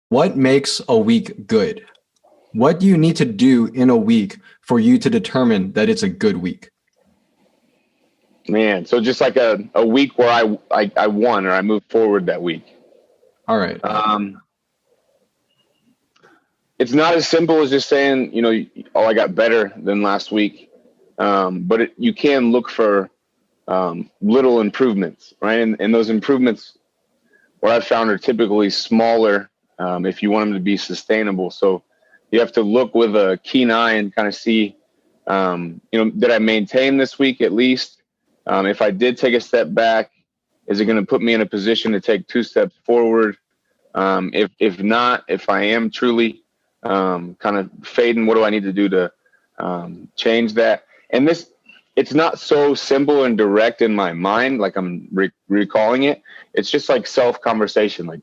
What makes a week good? What do you need to do in a week for you to determine that it's a good week? Man, so just like a week where I won or I moved forward that week. All right. It's not as simple as just saying, oh, I got better than last week. But you can look for little improvements, right? And those improvements, what I've found, are typically smaller if you want them to be sustainable. So you have to look with a keen eye and kind of see, did I maintain this week at least? If I did take a step back, is it going to put me in a position to take 2 steps forward? If not, if I am truly kind of fading, what do I need to do to change that? And it's not so simple and direct in my mind, like I'm recalling it. It's just like self-conversation, like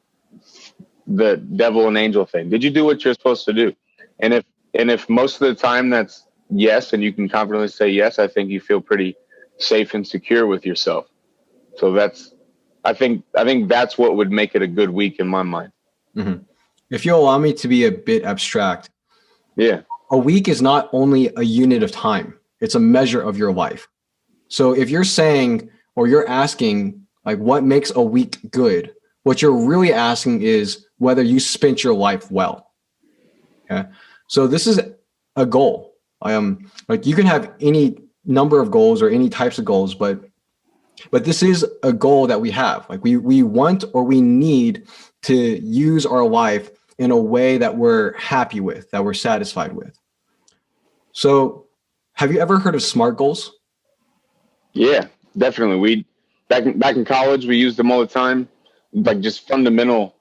the devil and angel thing. Did you do what you're supposed to do? And if most of the time that's yes, and you can confidently say yes, I think you feel pretty safe and secure with yourself. So I think that's what would make it a good week in my mind. Mm-hmm. If you'll allow me to be a bit abstract. Yeah. A week is not only a unit of time, it's a measure of your life. So if you're saying, or you're asking, like, what makes a week good, what you're really asking is whether you spent your life well. Okay. So this is a goal. Like, you can have any number of goals or any types of goals, but this is a goal that we have. Like, we want or we need to use our life in a way that we're happy with, that we're satisfied with. So have you ever heard of SMART goals? Yeah, definitely. Back in college, we used them all the time, like just fundamental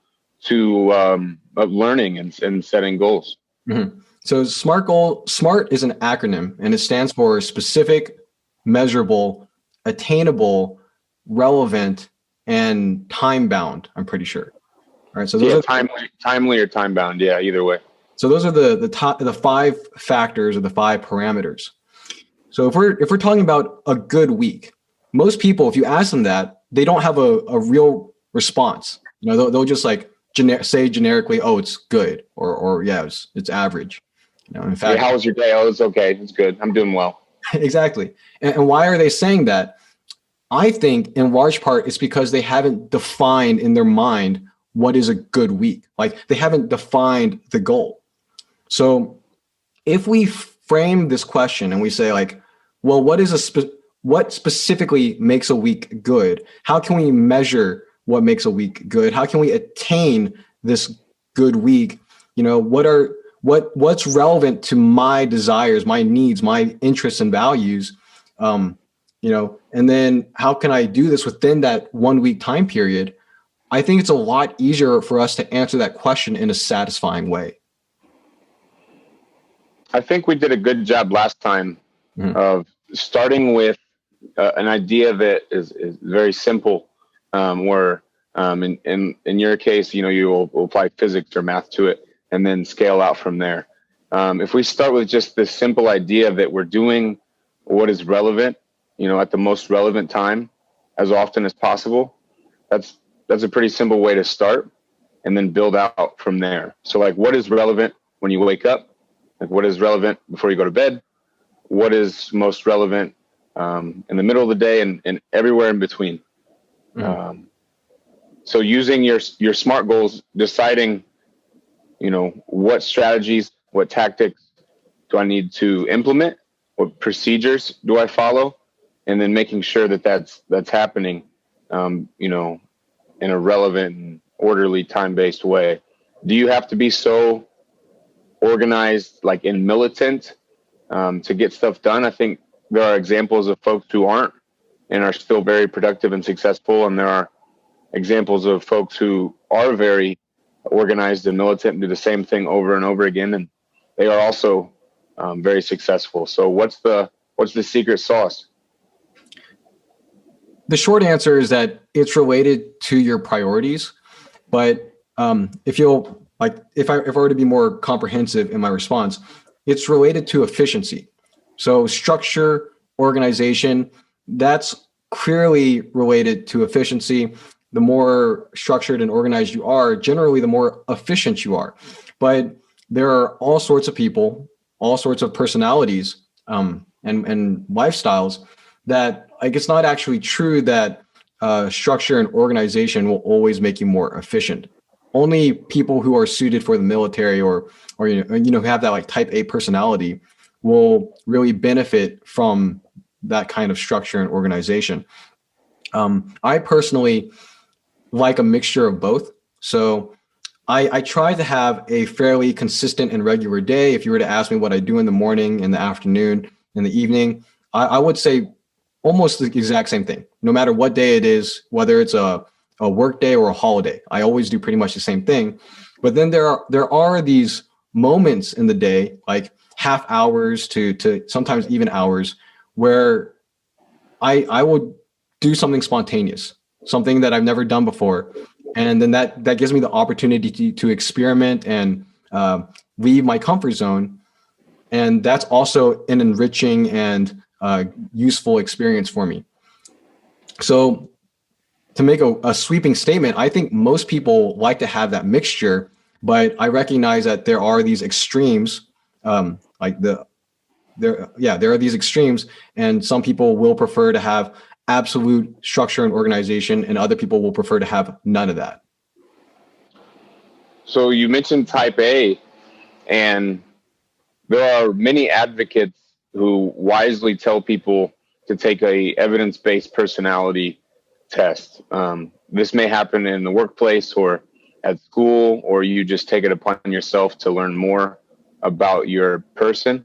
to of learning and setting goals. Mm-hmm. So SMART is an acronym, and it stands for specific, measurable, attainable, relevant, and time bound, I'm pretty sure. All right. So those are timely or time bound. Yeah, either way. So those are the 5 factors or the 5 parameters. So if we're talking about a good week, most people, if you ask them that, they don't have a real response. They'll just like say generically, oh, it's good, or yeah, it's average. In fact, how was your day? Oh, it's okay. It's good. I'm doing well. Exactly. And why are they saying that? I think in large part it's because they haven't defined in their mind what is a good week. Like, they haven't defined the goal. So if we frame this question and we say, like, well, what specifically makes a week good? How can we measure what makes a week good? How can we attain this good week? What's relevant to my desires, my needs, my interests and values? And then how can I do this within that 1 week time period? I think it's a lot easier for us to answer that question in a satisfying way. I think we did a good job last time of starting with an idea that is very simple, where in your case, you will apply physics or math to it and then scale out from there. If we start with just this simple idea that we're doing what is relevant, at the most relevant time as often as possible, that's a pretty simple way to start, and then build out from there. So, like, what is relevant when you wake up? Like, what is relevant before you go to bed? What is most relevant in the middle of the day and everywhere in between? So using your SMART goals, deciding, what strategies, what tactics do I need to implement? What procedures do I follow? And then making sure that that's happening, in a relevant and orderly, time-based way. Do you have to be so organized, like in militant, to get stuff done? I think there are examples of folks who aren't and are still very productive and successful. And there are examples of folks who are very organized and militant and do the same thing over and over again, and they are also very successful. So what's the secret sauce? The short answer is that it's related to your priorities, but if I were to be more comprehensive in my response, it's related to efficiency. So structure, organization, that's clearly related to efficiency. The more structured and organized you are, generally the more efficient you are. But there are all sorts of people, all sorts of personalities, and lifestyles that, like, it's not actually true that structure and organization will always make you more efficient. Only people who are suited for the military, or have that like type A personality, will really benefit from that kind of structure and organization. I personally like a mixture of both. So I try to have a fairly consistent and regular day. If you were to ask me what I do in the morning, in the afternoon, in the evening, I would say almost the exact same thing. No matter what day it is, whether it's a work day or a holiday, I always do pretty much the same thing. But then there are these moments in the day, like half hours to sometimes even hours, where I will do something spontaneous, something that I've never done before. And then that gives me the opportunity to experiment and leave my comfort zone. And that's also an enriching and useful experience for me. So to make a sweeping statement, I think most people like to have that mixture, but I recognize that there are these extremes, there are these extremes, and some people will prefer to have absolute structure and organization, and other people will prefer to have none of that. So you mentioned type A, and there are many advocates who wisely tell people to take a evidence-based personality test. This may happen in the workplace or at school, or you just take it upon yourself to learn more about your person.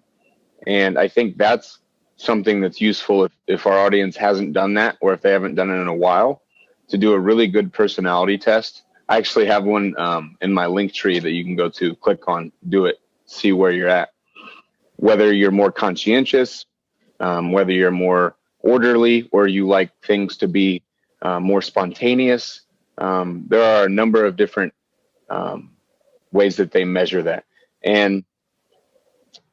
And I think that's something that's useful if our audience hasn't done that, or if they haven't done it in a while, to do a really good personality test. I actually have one in my link tree that you can go to, click on, do it, see where you're at. Whether you're more conscientious, whether you're more orderly, or you like things to be more spontaneous. There are a number of different ways that they measure that. And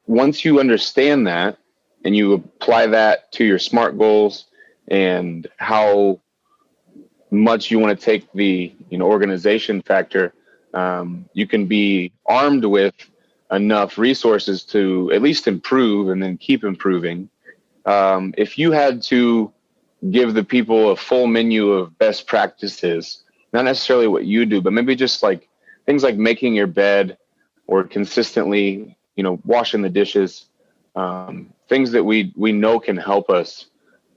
once you understand that and you apply that to your SMART goals and how much you want to take the organization factor, you can be armed with enough resources to at least improve and then keep improving. If you had to give the people a full menu of best practices, not necessarily what you do, but maybe just like things like making your bed or consistently, washing the dishes, things that we know can help us.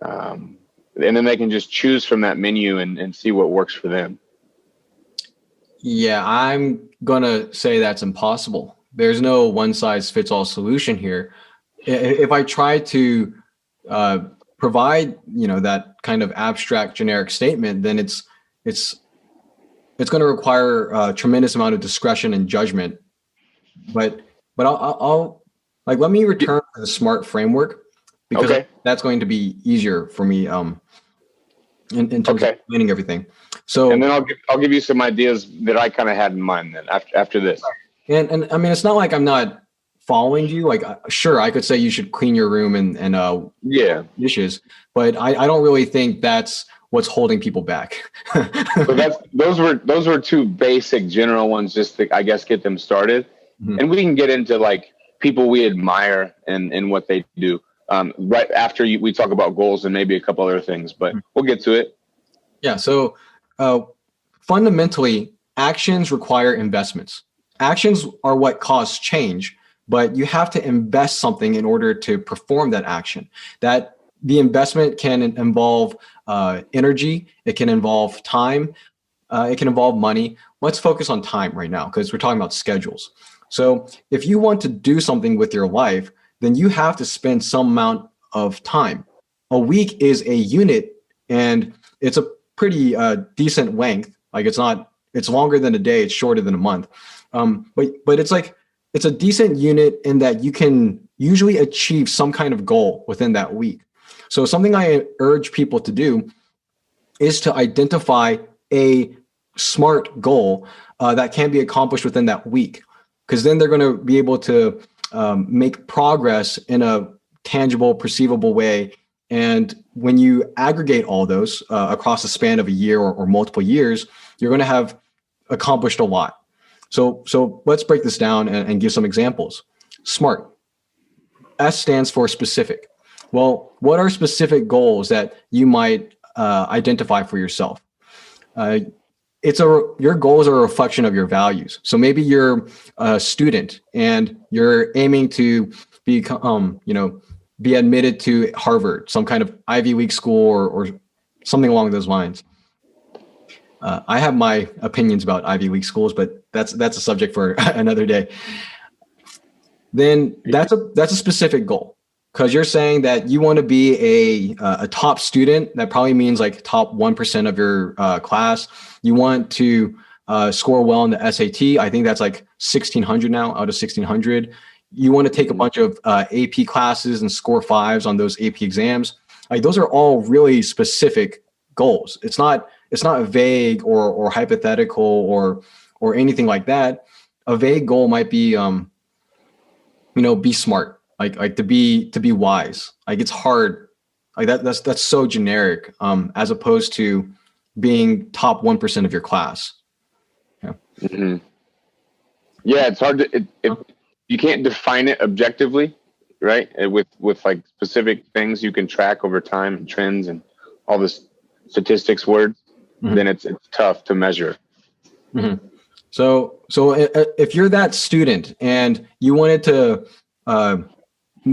And then they can just choose from that menu and see what works for them. Yeah, I'm going to say that's impossible. There's no one size fits all solution here. If I try to provide, that kind of abstract generic statement, then it's going to require a tremendous amount of discretion and judgment. But I'll let me return to the SMART framework, because that's going to be easier for me in terms of explaining everything. So, and then I'll give you some ideas that I kind of had in mind then after this. And I mean, it's not like I'm not following you. Like, sure, I could say you should clean your room and dishes, but I don't really think that's what's holding people back. So those were two basic general ones, just to, I guess, get them started. Mm-hmm. And we can get into like people we admire and what they do right after we talk about goals and maybe a couple other things, but we'll get to it. Yeah. So fundamentally, actions require investments. Actions are what cause change, but you have to invest something in order to perform that action. That the investment can involve energy, it can involve time, it can involve money. Let's focus on time right now, because we're talking about schedules. So if you want to do something with your life, then you have to spend some amount of time. A week is a unit, and it's a pretty decent length. Like, it's longer than a day, it's shorter than a month. But it's a decent unit in that you can usually achieve some kind of goal within that week. So something I urge people to do is to identify a SMART goal that can be accomplished within that week, because then they're going to be able to make progress in a tangible, perceivable way. And when you aggregate all those across the span of a year or multiple years, you're going to have accomplished a lot. So let's break this down and give some examples. SMART. S stands for specific. Well, what are specific goals that you might identify for yourself? Your goals are a reflection of your values. So maybe you're a student and you're aiming to become, be admitted to Harvard, some kind of Ivy League school or something along those lines. I have my opinions about Ivy League schools, but that's a subject for another day. Then that's a specific goal, because you're saying that you want to be a top student. That probably means like top 1% of your class. You want to score well in the SAT. I think that's like 1,600 now out of 1,600. You want to take a bunch of AP classes and score 5s on those AP exams. Like those are all really specific goals. It's not vague or hypothetical or anything like that. A vague goal might be, be smart, like to be wise. Like it's hard. Like that's so generic, as opposed to being top 1% of your class. Yeah. Mm-hmm. Yeah, it's hard to. You can't define it objectively, right? With like specific things you can track over time and trends and all this statistics words, mm-hmm. Then it's tough to measure. Mm-hmm. So if you're that student and you wanted to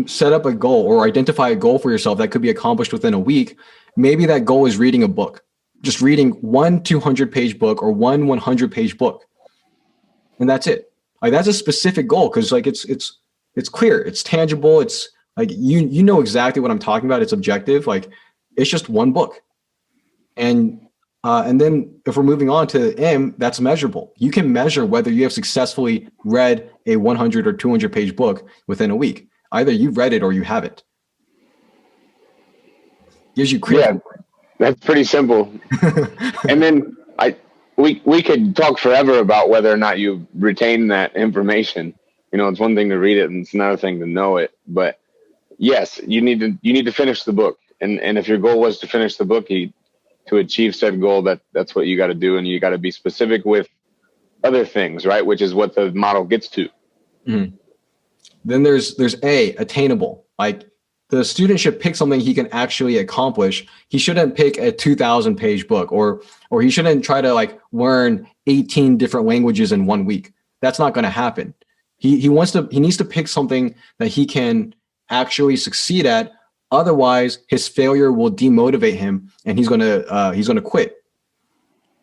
set up a goal or identify a goal for yourself that could be accomplished within a week, maybe that goal is reading a book, just reading one 200-page book or one 100-page book, and that's it. Like that's a specific goal, because like it's clear, it's tangible, it's like you know exactly what I'm talking about. It's objective, like it's just one book. And then if we're moving on to M, that's measurable. You can measure whether you have successfully read a 100 or 200-page book within a week. Either you've read it or you haven't. Gives you clear. Yeah, that's pretty simple. And then we could talk forever about whether or not you retain that information. It's one thing to read it and it's another thing to know it. But yes, you need to finish the book. And if your goal was to finish the book, to achieve said goal, that's what you got to do. And you got to be specific with other things, right? Which is what the model gets to. Mm-hmm. Then there's A, attainable. Like the student should pick something he can actually accomplish. He shouldn't pick a 2,000-page book or he shouldn't try to like learn 18 different languages in 1 week. That's not going to happen. He needs to pick something that he can actually succeed at. Otherwise, his failure will demotivate him and he's going to quit.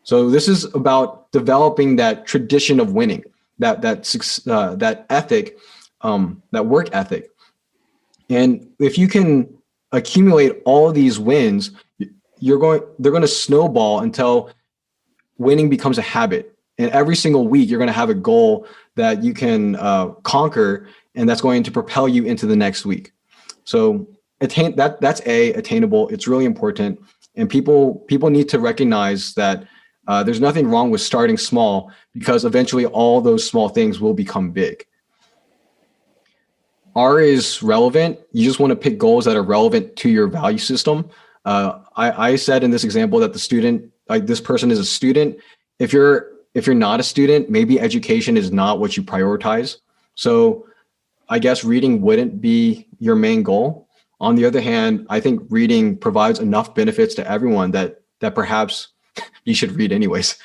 So this is about developing that tradition of winning, that ethic, that work ethic. And if you can accumulate all of these wins, they're going to snowball until winning becomes a habit. And every single week, you're going to have a goal that you can conquer, and that's going to propel you into the next week. So that's attainable. It's really important, and people need to recognize that there's nothing wrong with starting small, because eventually all those small things will become big. R is relevant. You just want to pick goals that are relevant to your value system. I said in this example that the student, like this person is a student. If you're not a student, maybe education is not what you prioritize. So I guess reading wouldn't be your main goal. On the other hand, I think reading provides enough benefits to everyone that perhaps you should read anyways.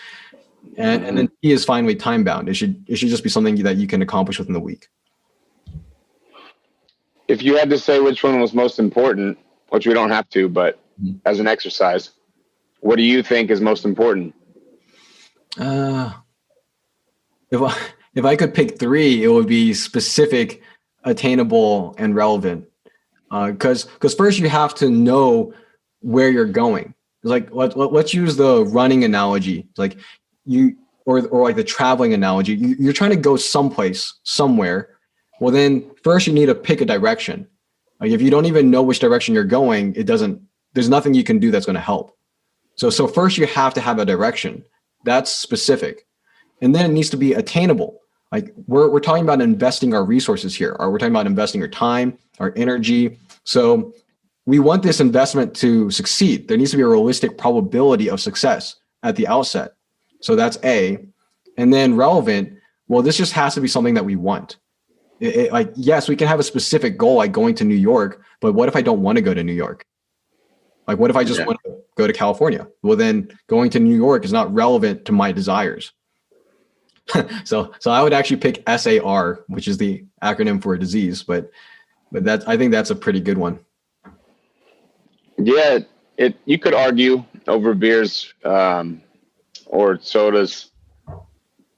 And then T is finally time bound. It should just be something that you can accomplish within the week. If you had to say which one was most important, which we don't have to, but as an exercise, what do you think is most important? If I could pick 3, it would be specific, attainable, and relevant. Because first you have to know where you're going. Like let's use the running analogy. Like or like the traveling analogy. You're trying to go someplace, somewhere. Well, then first you need to pick a direction. Like if you don't even know which direction you're going, there's nothing you can do that's going to help. So first you have to have a direction that's specific, and then it needs to be attainable. Like we're talking about investing our resources here. Or we're talking about investing our time, our energy, So we want this investment to succeed. There needs to be a realistic probability of success at the outset. So that's A. And then relevant, well, this just has to be something that we want. Like, yes, we can have a specific goal like going to New York, but what if I don't want to go to New York? Like, what if I just want to go to California? Well, then going to New York is not relevant to my desires. So I would actually pick SAR, which is the acronym for a disease, but I think that's a pretty good one. Yeah, you could argue over beers or sodas,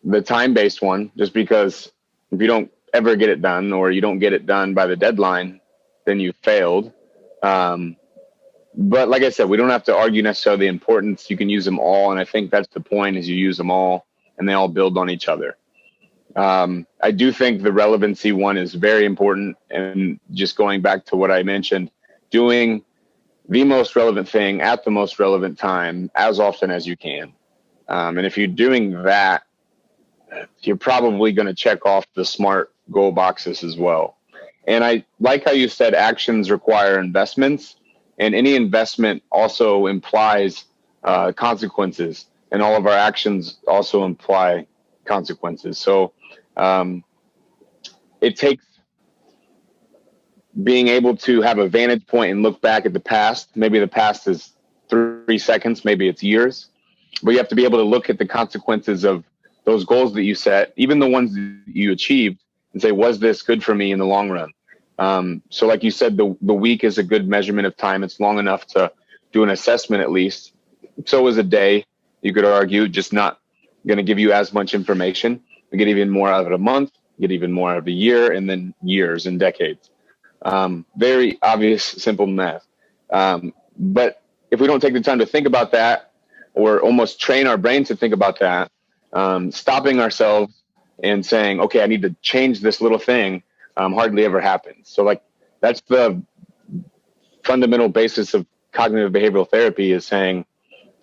the time-based one, just because if you don't ever get it done or you don't get it done by the deadline, then you failed. But like I said, we don't have to argue necessarily the importance. You can use them all. And I think that's the point, is you use them all and they all build on each other. I do think the relevancy one is very important. And just going back to what I mentioned, doing the most relevant thing at the most relevant time as often as you can. And if you're doing that, you're probably going to check off the SMART goal boxes as well. And I like how you said actions require investments, and any investment also implies consequences, and all of our actions also imply consequences. So it takes being able to have a vantage point and look back at the past. Maybe the past is 3 seconds, maybe it's years, but you have to be able to look at the consequences of those goals that you set, even the ones that you achieved, and say, was this good for me in the long run? So like you said, the week is a good measurement of time. It's long enough to do an assessment at least. So is a day, you could argue, just not going to give you as much information. You get even more out of a month, get even more out of a year, and then years and decades. Very obvious, simple math. But if we don't take the time to think about that, or almost train our brain to think about that, stopping ourselves and saying, okay, I need to change this little thing, hardly ever happens. So like, that's the fundamental basis of cognitive behavioral therapy, is saying,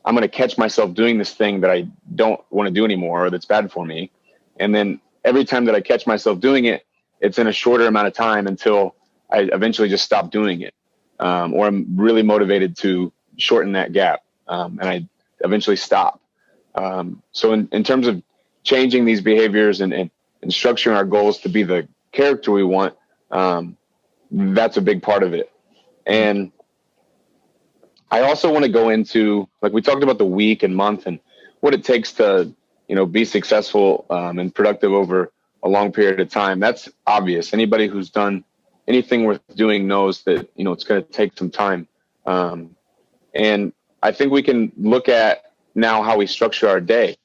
I'm going to catch myself doing this thing that I don't want to do anymore, or that's bad for me. And then every time that I catch myself doing it, it's in a shorter amount of time until I eventually just stop doing it. Or I'm really motivated to shorten that gap. And I eventually stop. So in terms of changing these behaviors and structuring our goals to be the character we want, that's a big part of it. And I also want to go into, like we talked about the week and month and what it takes to, be successful and productive over a long period of time. That's obvious. Anybody who's done anything worth doing knows that, it's going to take some time. And I think we can look at now how we structure our day.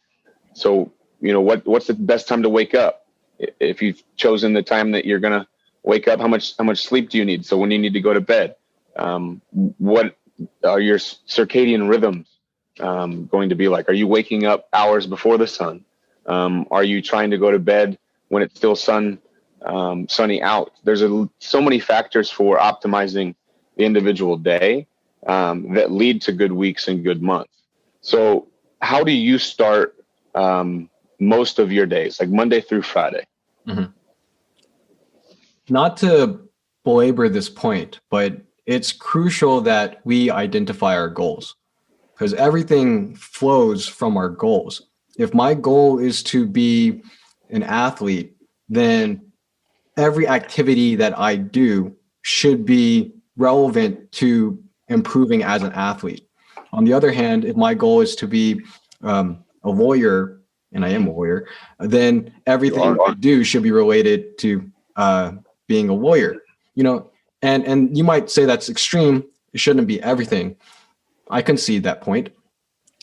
So, what's the best time to wake up? If you've chosen the time that you're going to wake up, how much sleep do you need? So when you need to go to bed, what are your circadian rhythms going to be like? Are you waking up hours before the sun? Are you trying to go to bed when it's still sunny out? There's so many factors for optimizing the individual day that lead to good weeks and good months. So how do you start most of your days, like Monday through Friday? Mm-hmm. Not to belabor this point, but it's crucial that we identify our goals, because everything flows from our goals. If my goal is to be an athlete, then every activity that I do should be relevant to improving as an athlete. On the other hand, if my goal is to be a lawyer, and I am a lawyer, then everything I do should be related to being a lawyer. And you might say that's extreme. It shouldn't be everything. I concede that point.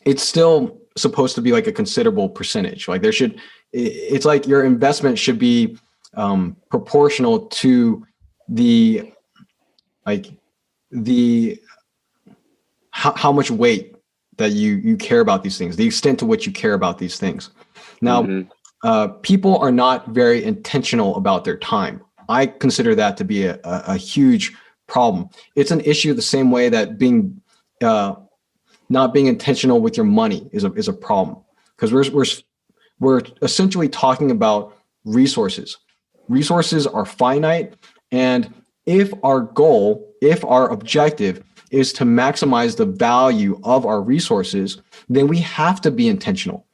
It's still supposed to be like a considerable percentage. Like it's like your investment should be proportional to how much weight that you care about these things, the extent to which you care about these things. Now, people are not very intentional about their time. I consider that to be a huge problem. It's an issue the same way that not being intentional with your money is a problem, because we're essentially talking about resources. Resources are finite, and if our goal if our objective is to maximize the value of our resources, then we have to be intentional.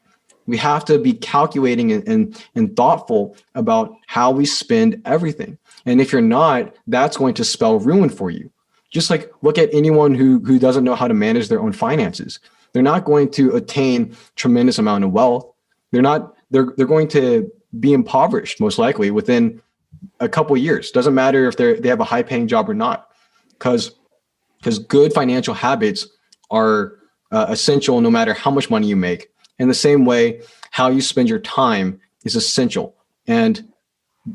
We have to be calculating and thoughtful about how we spend everything. And if you're not, that's going to spell ruin for you. Just like look at anyone who doesn't know how to manage their own finances. They're not going to attain tremendous amount of wealth. They're going to be impoverished most likely within a couple of years. Doesn't matter if they have a high paying job or not, because good financial habits are essential no matter how much money you make. In the same way, how you spend your time is essential. And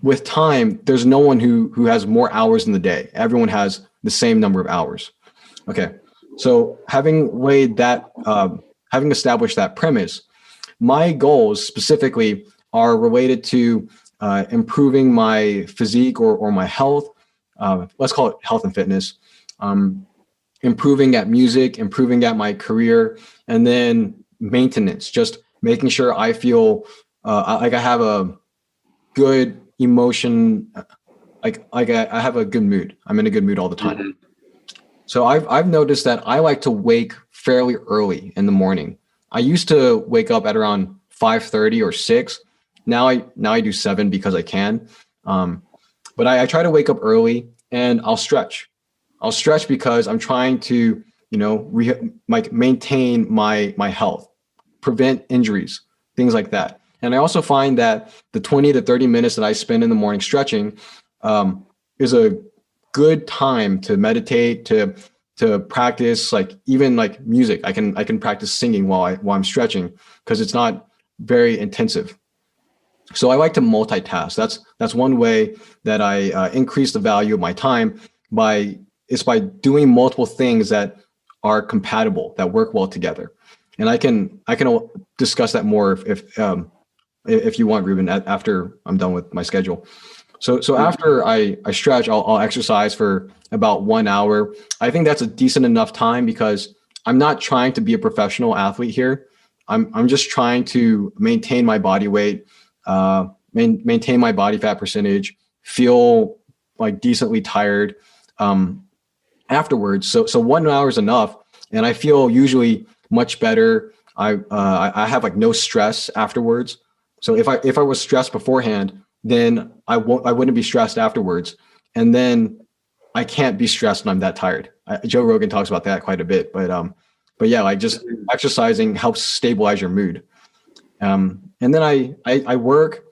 with time, there's no one who has more hours in the day. Everyone has the same number of hours. Okay. So having established that premise, my goals specifically are related to improving my physique or my health. Let's call it health and fitness. Improving at music, improving at my career, and then maintenance, just making sure I feel like I have a good emotion, like I have a good mood. I'm in a good mood all the time. Mm-hmm. So I've noticed that I like to wake fairly early in the morning. I used to wake up at around 5:30 or 6. Now I do 7 because I can. But I try to wake up early and I'll stretch. I'll stretch because I'm trying to, maintain my health, prevent injuries, things like that. And I also find that the 20 to 30 minutes that I spend in the morning stretching is a good time to meditate, to practice, like even like music. I can practice singing while I'm stretching because it's not very intensive. So I like to multitask. That's one way that I increase the value of my time by doing multiple things that are compatible, that work well together. And I can discuss that more if you want, Reuben, after I'm done with my schedule. So after I stretch, I'll exercise for about 1 hour. I think that's a decent enough time because I'm not trying to be a professional athlete here. I'm just trying to maintain my body weight, maintain my body fat percentage, feel like decently tired afterwards. So 1 hour is enough, and I feel usually much better. I have like no stress afterwards. So if I was stressed beforehand, then I wouldn't be stressed afterwards, and then I can't be stressed when I'm that tired. Joe Rogan talks about that quite a bit, but yeah, like just exercising helps stabilize your mood. And then I work.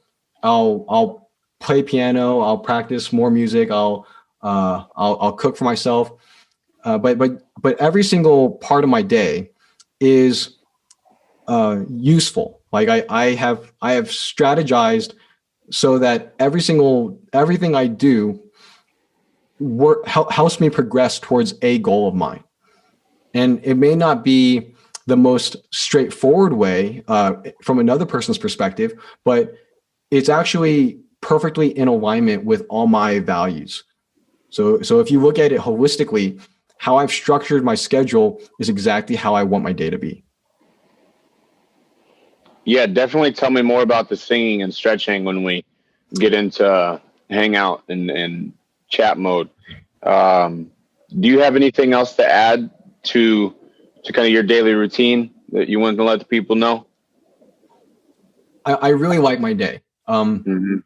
I'll play piano. I'll practice more music. I'll cook for myself. But every single part of my day is useful. Like I have strategized so that everything I do helps me progress towards a goal of mine. And it may not be the most straightforward way from another person's perspective, but it's actually perfectly in alignment with all my values. So if you look at it holistically, how I've structured my schedule is exactly how I want my day to be. Yeah, definitely tell me more about the singing and stretching when we get into hangout and chat mode. Do you have anything else to add to kind of your daily routine that you want to let the people know? I really like my day. Mm-hmm.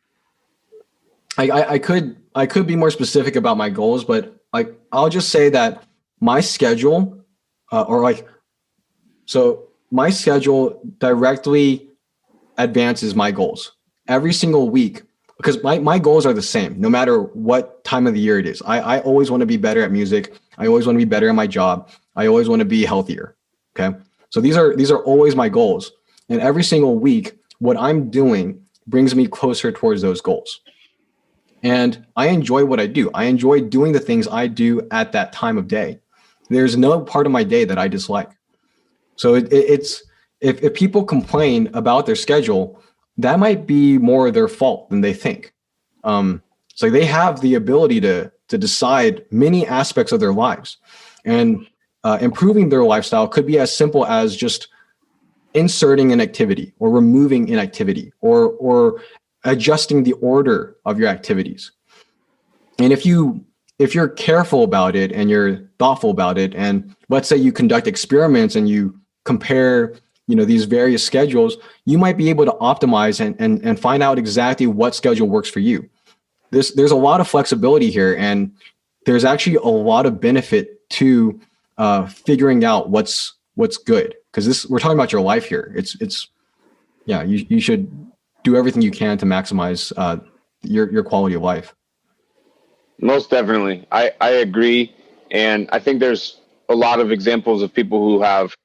I could be more specific about my goals, but like I'll just say that my schedule my schedule directly advances my goals every single week, because my goals are the same no matter what time of the year it is. I always want to be better at music. I always want to be better at my job. I always want to be healthier. Okay. So these are always my goals. And every single week, what I'm doing brings me closer towards those goals. And I enjoy what I do. I enjoy doing the things I do at that time of day. There's no part of my day that I dislike. So it's if people complain about their schedule, that might be more their fault than they think. So they have the ability to decide many aspects of their lives, and improving their lifestyle could be as simple as just inserting an activity or removing inactivity or adjusting the order of your activities. And if you if you're careful about it and you're thoughtful about it, and let's say you conduct experiments and you compare, these various schedules, you might be able to optimize and find out exactly what schedule works for you. There's a lot of flexibility here, and there's actually a lot of benefit to figuring out what's good, because we're talking about your life here. You should do everything you can to maximize your quality of life. Most definitely. I agree. And I think there's a lot of examples of people who have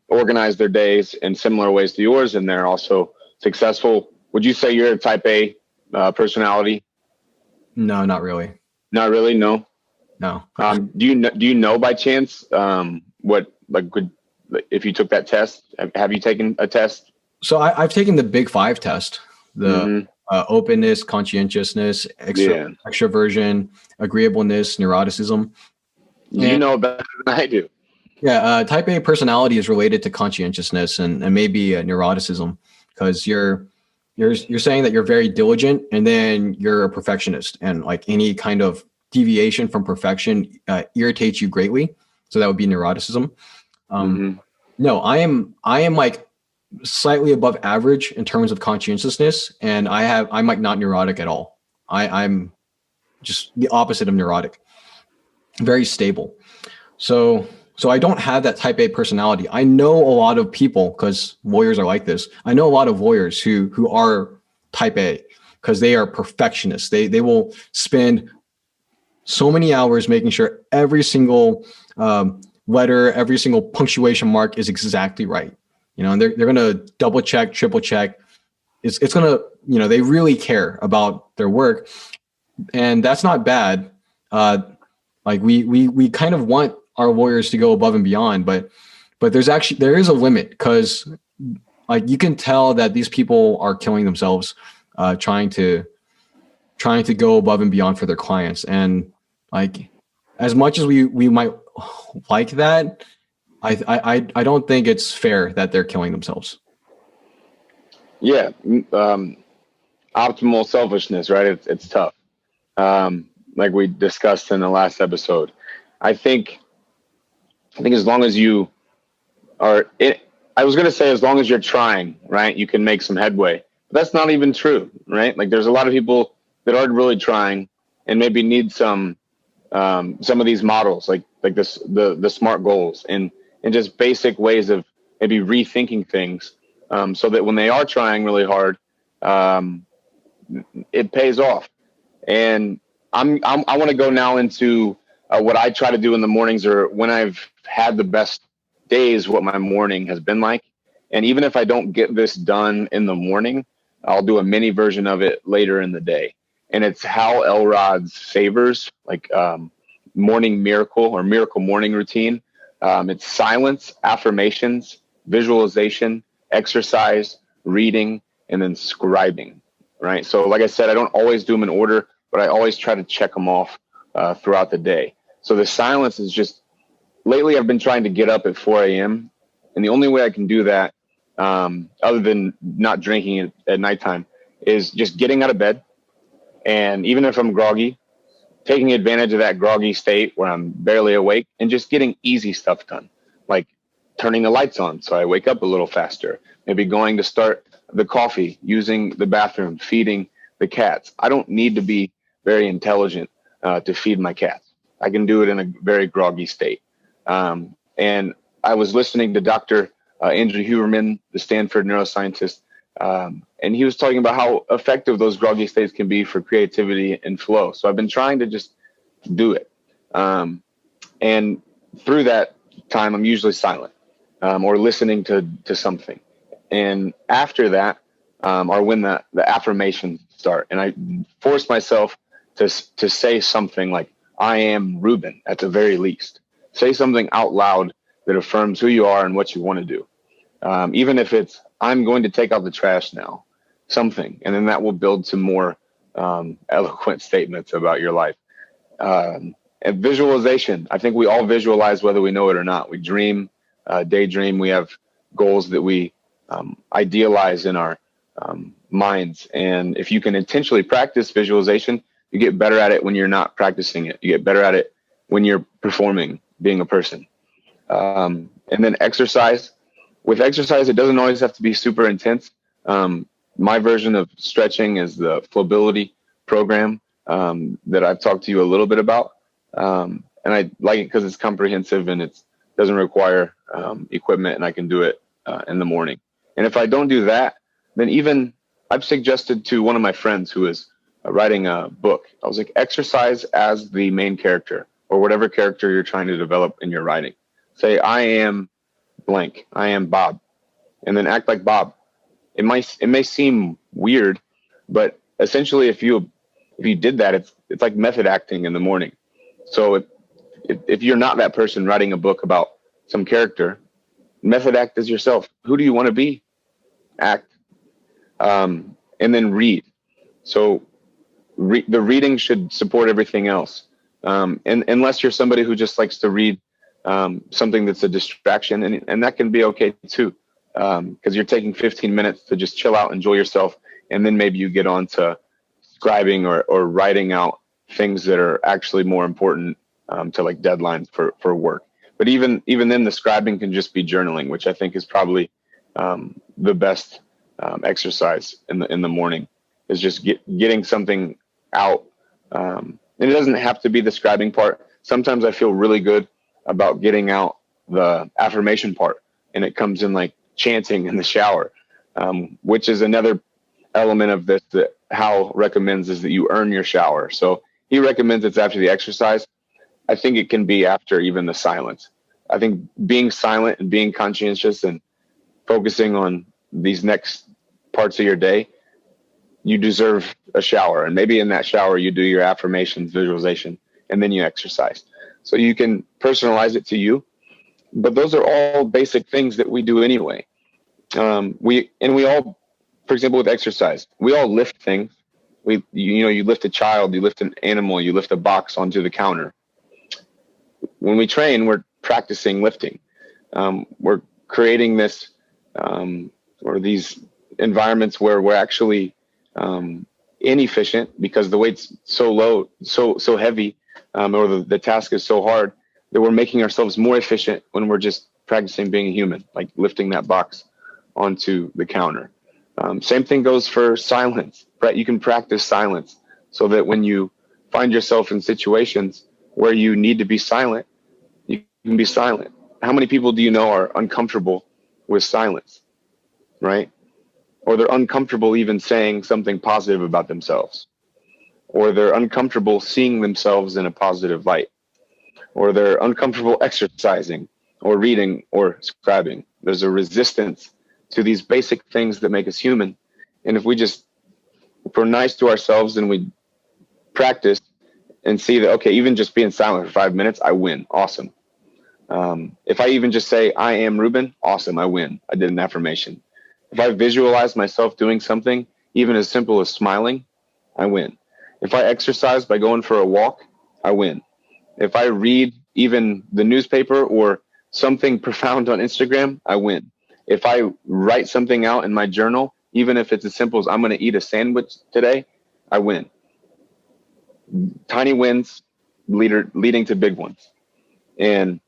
organized their days in similar ways to yours, and they're also successful. Would you say you're a type A personality? No, not really. Not really. No. No. Do you know by chance if you took that test? Have you taken a test? So I've taken the Big Five test: the openness, conscientiousness, extroversion, agreeableness, neuroticism. You know better than I do. Yeah, type A personality is related to conscientiousness and maybe neuroticism, because you're saying that you're very diligent, and then you're a perfectionist, and like any kind of deviation from perfection irritates you greatly. So that would be neuroticism. No, I am like slightly above average in terms of conscientiousness, and I'm like not neurotic at all. I'm just the opposite of neurotic, very stable. So I don't have that type A personality. I know a lot of people, because lawyers are like this. I know a lot of lawyers who are type A, because they are perfectionists. They will spend so many hours making sure every single letter, every single punctuation mark is exactly right. And they're going to double check, triple check. It's going to, they really care about their work, and that's not bad. Like we kind of want our lawyers to go above and beyond, but there is a limit, because like you can tell that these people are killing themselves, trying to go above and beyond for their clients. And like, as much as we might like that, I don't think it's fair that they're killing themselves. Yeah. Optimal selfishness, right? It's tough. Like we discussed in the last episode, I think as long as you are I was going to say, as long as you're trying, right, you can make some headway. But that's not even true, right? Like, there's a lot of people that aren't really trying and maybe need some of these models, like this, the SMART goals, and just basic ways of maybe rethinking things, so that when they are trying really hard, it pays off. And I want to go now into what I try to do in the mornings, or when I've had the best days, what my morning has been like. And even if I don't get this done in the morning, I'll do a mini version of it later in the day. And it's Hal Elrod's Savers, like morning miracle or miracle morning routine. It's silence, affirmations, visualization, exercise, reading, and then scribing, right? So like I said, I don't always do them in order, but I always try to check them off throughout the day. So the silence is just, lately I've been trying to get up at 4 a.m. And the only way I can do that, other than not drinking at nighttime, is just getting out of bed. And even if I'm groggy, taking advantage of that groggy state where I'm barely awake and just getting easy stuff done, like turning the lights on so I wake up a little faster, maybe going to start the coffee, using the bathroom, feeding the cats. I don't need to be very intelligent to feed my cats. I can do it in a very groggy state. And I was listening to Dr. Andrew Huberman, the Stanford neuroscientist, and he was talking about how effective those groggy states can be for creativity and flow. So I've been trying to just do it. And through that time, I'm usually silent, or listening to something. And after that, or when the affirmations start, and I force myself to say something like, I am Reuben, at the very least. Say something out loud that affirms who you are and what you want to do. Even if it's, I'm going to take out the trash now, something. And then that will build some more eloquent statements about your life. And visualization. I think we all visualize whether we know it or not. We dream, daydream. We have goals that we idealize in our minds. And if you can intentionally practice visualization, You get better at it when you're not practicing it. You get better at it when you're performing, being a person. And then exercise. With exercise, it doesn't always have to be super intense. My version of stretching is the Flowbility program that I've talked to you a little bit about. And I like it because it's comprehensive and it doesn't require equipment, and I can do it in the morning. And if I don't do that, then even I've suggested to one of my friends who is writing a book, I was like, exercise as the main character or whatever character you're trying to develop in your writing. Say, I am blank, I am Bob, and then act like Bob. It may seem weird, but essentially if you did that, it's like method acting in the morning. So if you're not that person writing a book about some character, method act as yourself. Who do you want to be? Act. And then read. So the reading should support everything else. And unless you're somebody who just likes to read something that's a distraction, and that can be okay too, because you're taking 15 minutes to just chill out, enjoy yourself, and then maybe you get on to scribing or writing out things that are actually more important to like deadlines for work. But even then, the scribing can just be journaling, which I think is probably the best exercise in the morning, is just getting something out. And it doesn't have to be the scribing part. Sometimes I feel really good about getting out the affirmation part, and it comes in like chanting in the shower, which is another element of this that Hal recommends, is that you earn your shower. So he recommends it's after the exercise. I think it can be after even the silence. I think being silent and being conscientious and focusing on these next parts of your day, you deserve a shower. And maybe in that shower, you do your affirmations, visualization, and then you exercise. So you can personalize it to you. But those are all basic things that we do anyway. We all, for example, with exercise, we all lift things. You lift a child, you lift an animal, you lift a box onto the counter. When we train, we're practicing lifting. We're creating this or these environments where we're actually inefficient because the weight's so low, so heavy, or the task is so hard that we're making ourselves more efficient when we're just practicing being a human, like lifting that box onto the counter. Same thing goes for silence, right? You can practice silence so that when you find yourself in situations where you need to be silent, you can be silent. How many people do you know are uncomfortable with silence, right? Or they're uncomfortable even saying something positive about themselves, or they're uncomfortable seeing themselves in a positive light, or they're uncomfortable exercising or reading or scribing. There's a resistance to these basic things that make us human. And if we're nice to ourselves and we practice and see that, okay, even just being silent for 5 minutes, I win. Awesome. If I even just say, I am Reuben, awesome, I win. I did an affirmation. If I visualize myself doing something, even as simple as smiling, I win. If I exercise by going for a walk, I win. If I read even the newspaper or something profound on Instagram, I win. If I write something out in my journal, even if it's as simple as I'm going to eat a sandwich today, I win. Tiny wins leading to big ones. And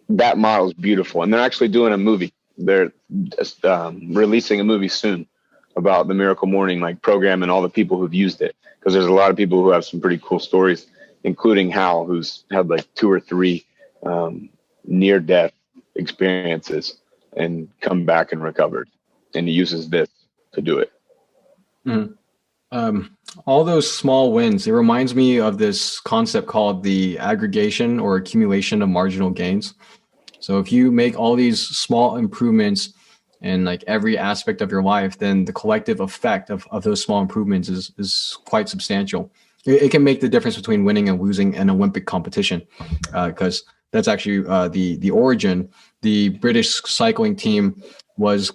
that model is beautiful. And they're actually doing a movie. They're just releasing a movie soon about the Miracle Morning program and all the people who've used it. Because there's a lot of people who have some pretty cool stories, including Hal, who's had 2 or 3 near-death experiences and come back and recovered. And he uses this to do it. Mm-hmm. All those small wins, it reminds me of this concept called the aggregation or accumulation of marginal gains. So if you make all these small improvements in every aspect of your life, then the collective effect of those small improvements is quite substantial. It can make the difference between winning and losing an Olympic competition, because that's actually the origin. The British cycling team was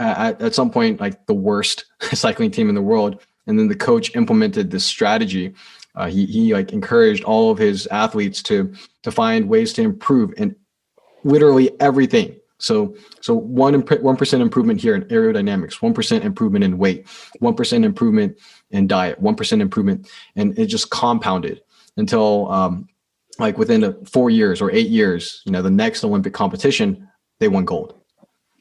at some point the worst cycling team in the world. And then the coach implemented this strategy. He encouraged all of his athletes to find ways to improve in literally everything. So 1% improvement here in aerodynamics, 1% improvement in weight, 1% improvement in diet, 1% improvement, and it just compounded until like within 4 years or 8 years, the next Olympic competition, they won gold.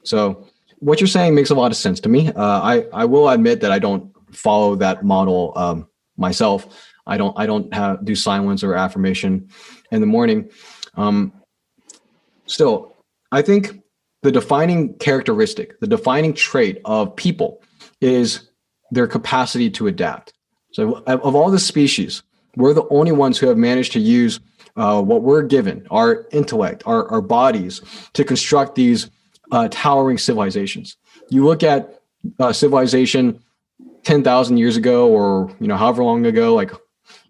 So what you're saying makes a lot of sense to me. I will admit that I don't follow that model myself. I don't do silence or affirmation in the morning. Still, I think the defining characteristic, the defining trait of people is their capacity to adapt. So of all the species, we're the only ones who have managed to use what we're given, our intellect, our bodies, to construct these towering civilizations. You look at civilization 10,000 years ago, or however long ago,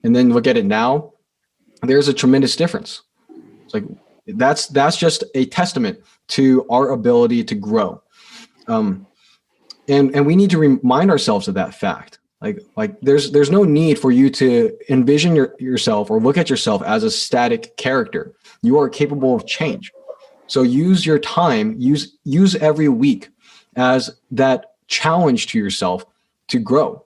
and then look at it now. There's a tremendous difference. It's like that's just a testament to our ability to grow, and we need to remind ourselves of that fact. Like there's no need for you to envision yourself or look at yourself as a static character. You are capable of change. So use your time, use every week as that challenge to yourself to grow.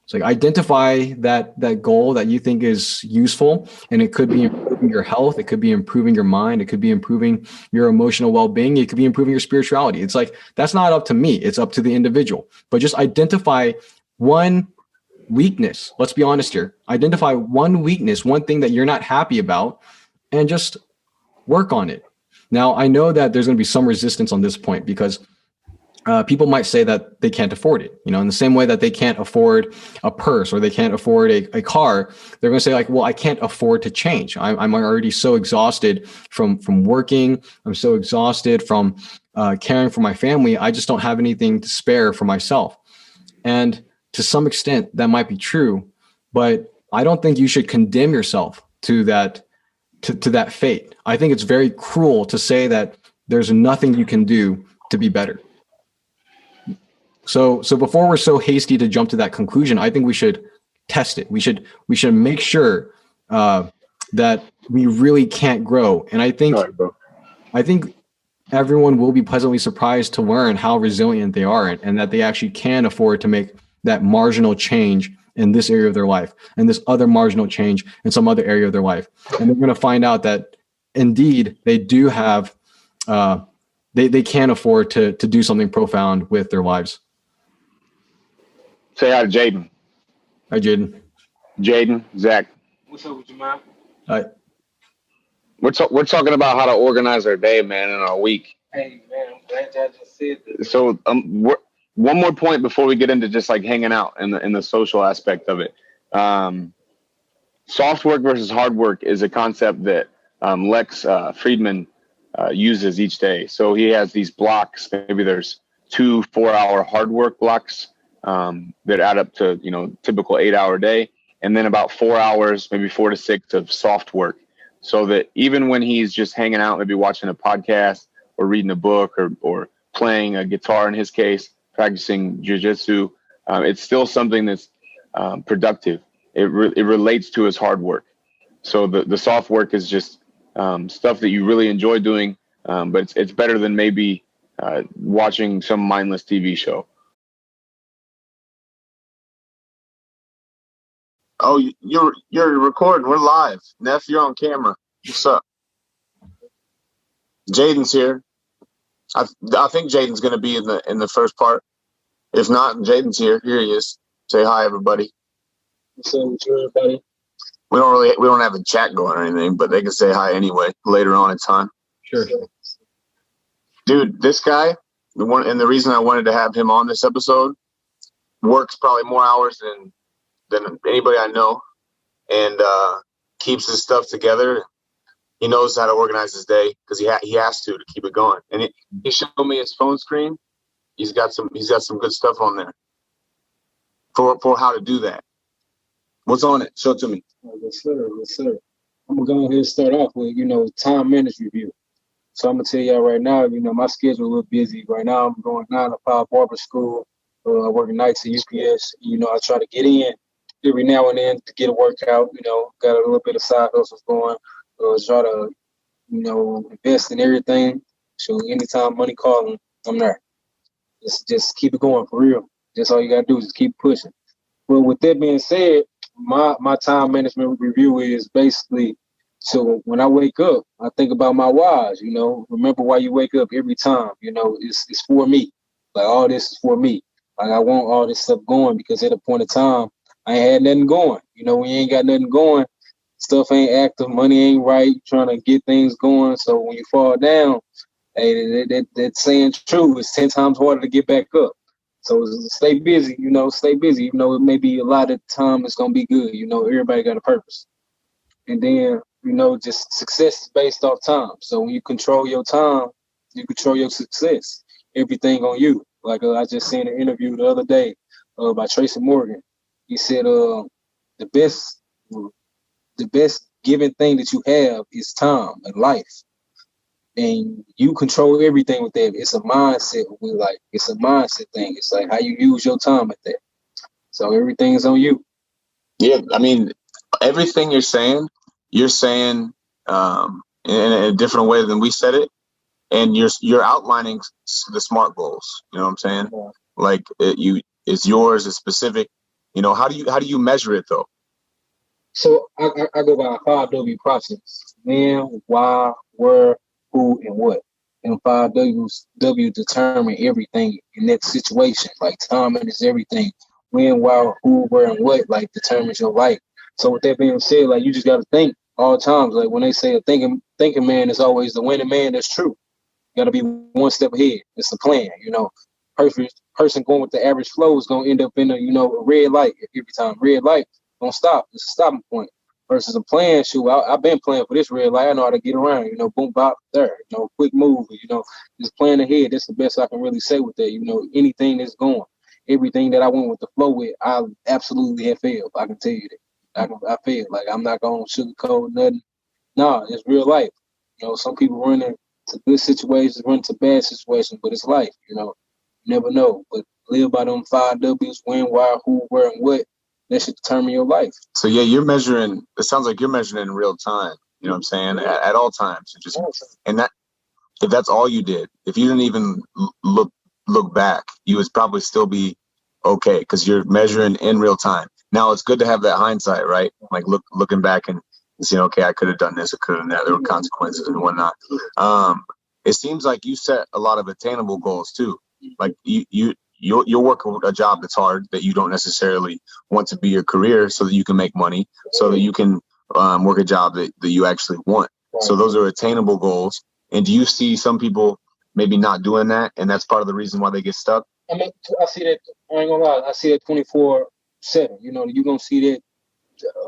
So identify that goal that you think is useful, and it could be improving your health, it could be improving your mind, it could be improving your emotional well-being, it could be improving your spirituality. It's like, that's not up to me, it's up to the individual. But just identify one weakness. Let's be honest here. Identify one weakness, one thing that you're not happy about, and just work on it. Now, I know that there's going to be some resistance on this point because people might say that they can't afford it. In the same way that they can't afford a purse or they can't afford a car, they're going to say well, I can't afford to change. I'm already so exhausted from working. I'm so exhausted from caring for my family. I just don't have anything to spare for myself. And to some extent, that might be true, but I don't think you should condemn yourself to that fate. I think it's very cruel to say that there's nothing you can do to be better. So before we're so hasty to jump to that conclusion, I think we should test it. We should make sure that we really can't grow. And I think everyone will be pleasantly surprised to learn how resilient they are, and that they actually can afford to make that marginal change in this area of their life and this other marginal change in some other area of their life. And they're going to find out that indeed they do have, they can afford to do something profound with their lives. Say hi to Jaden. Hi, Jaden. Jaden, Zach. What's up with you, man? Hi. We're talking about how to organize our day, man, and our week. Hey, man, I'm glad y'all just said that. So one more point before we get into just hanging out in the social aspect of it. Soft work versus hard work is a concept that Lex Friedman uses each day. So he has these blocks. Maybe there's 2 4-hour hard work blocks that add up to typical 8-hour day, and then about 4 hours, maybe 4 to 6 of soft work. So that even when he's just hanging out, maybe watching a podcast or reading a book or playing a guitar, in his case, practicing jiu-jitsu, it's still something that's productive. It relates to his hard work. So the soft work is just stuff that you really enjoy doing, but it's better than maybe watching some mindless TV show. Oh, you're recording. We're live. Neff, you're on camera. What's up? Jaden's here. I think Jaden's going to be in the first part. If not, Jaden's here. Here he is. Say hi, everybody. What's up with you, everybody? We don't have a chat going or anything, but they can say hi anyway later on in time. Sure. Dude, this guy, the reason I wanted to have him on this episode, works probably more hours than anybody I know, and keeps his stuff together. He knows how to organize his day because he has to keep it going. And he showed me his phone screen. He's got some good stuff on there for how to do that. What's on it? Show it to me. Yes, sir. Yes, sir. I'm gonna go ahead and start off with time management review. So I'm gonna tell y'all right now. My schedule a little busy right now. I'm going 9 to 5 barber school. I work nights at UPS. I try to get in every now and then to get a workout. Got a little bit of side hustles going. Try to invest in everything So anytime money calling, I'm there. Just keep it going for real. That's all you gotta do is just keep pushing. But with that being said, my time management review is basically, so when I wake up, I think about my whys. Remember why you wake up every time. It's for me. Like all this is for me. Like I want all this stuff going because at a point in time I ain't had nothing going. When you ain't got nothing going, stuff ain't active, money ain't right. You're trying to get things going. So when you fall down, hey, that saying true. It's 10 times harder to get back up. So stay busy, stay busy. It may be a lot of time it's gonna be good. Everybody got a purpose. And then, just success is based off time. So when you control your time, you control your success. Everything on you. Like I just seen an interview the other day by Tracy Morgan. He said the best given thing that you have is time and life. And you control everything with that. It's a mindset. It's a mindset thing. It's like how you use your time at that. So everything's on you. Yeah, I mean, everything you're saying in a different way than we said it, and you're outlining the SMART goals. You know what I'm saying? Yeah. Like it's yours, it's specific. How do you measure it though? So I go by a 5W process: when, why, where, who, and what. And 5W determine everything in that situation. Like timing is everything. When, why, who, where, and what determines your life. So with that being said, you just got to think all times. Like when they say a thinking man is always the winning man, that's true. You got to be one step ahead. It's a plan. Perfect person going with the average flow is gonna end up in a red light every time. Red light, don't stop. It's a stopping point. Versus a plan, shoot, I've been playing for this red light. I know how to get around. Boom, bop, there. Quick move. Just plan ahead. That's the best I can really say with that. Anything that's going, everything that I went with the flow with, I absolutely have failed. I can tell you that. I failed. Like I'm not gonna sugarcoat nothing. Nah, it's real life. Some people run into good situations, run into bad situations, but it's life. You never know. But live by them 5Ws: when, why, who, where, and what. That should determine your life. So yeah, you're measuring. It sounds like you're measuring in real time. You know what I'm saying? At all times. And that if that's all you did, if you didn't even look back, you would probably still be okay because you're measuring in real time. Now it's good to have that hindsight, right? Like looking back and saying, okay, I could have done this, I could have done that. There were consequences and whatnot. It seems like you set a lot of attainable goals too. Like you'll work a job that's hard, that you don't necessarily want to be your career, so that you can make money, so that you can work a job that you actually want. So those are attainable goals. And do you see some people maybe not doing that, and that's part of the reason why they get stuck? I mean, I see that. I ain't gonna lie. I see that 24/7. You're gonna see that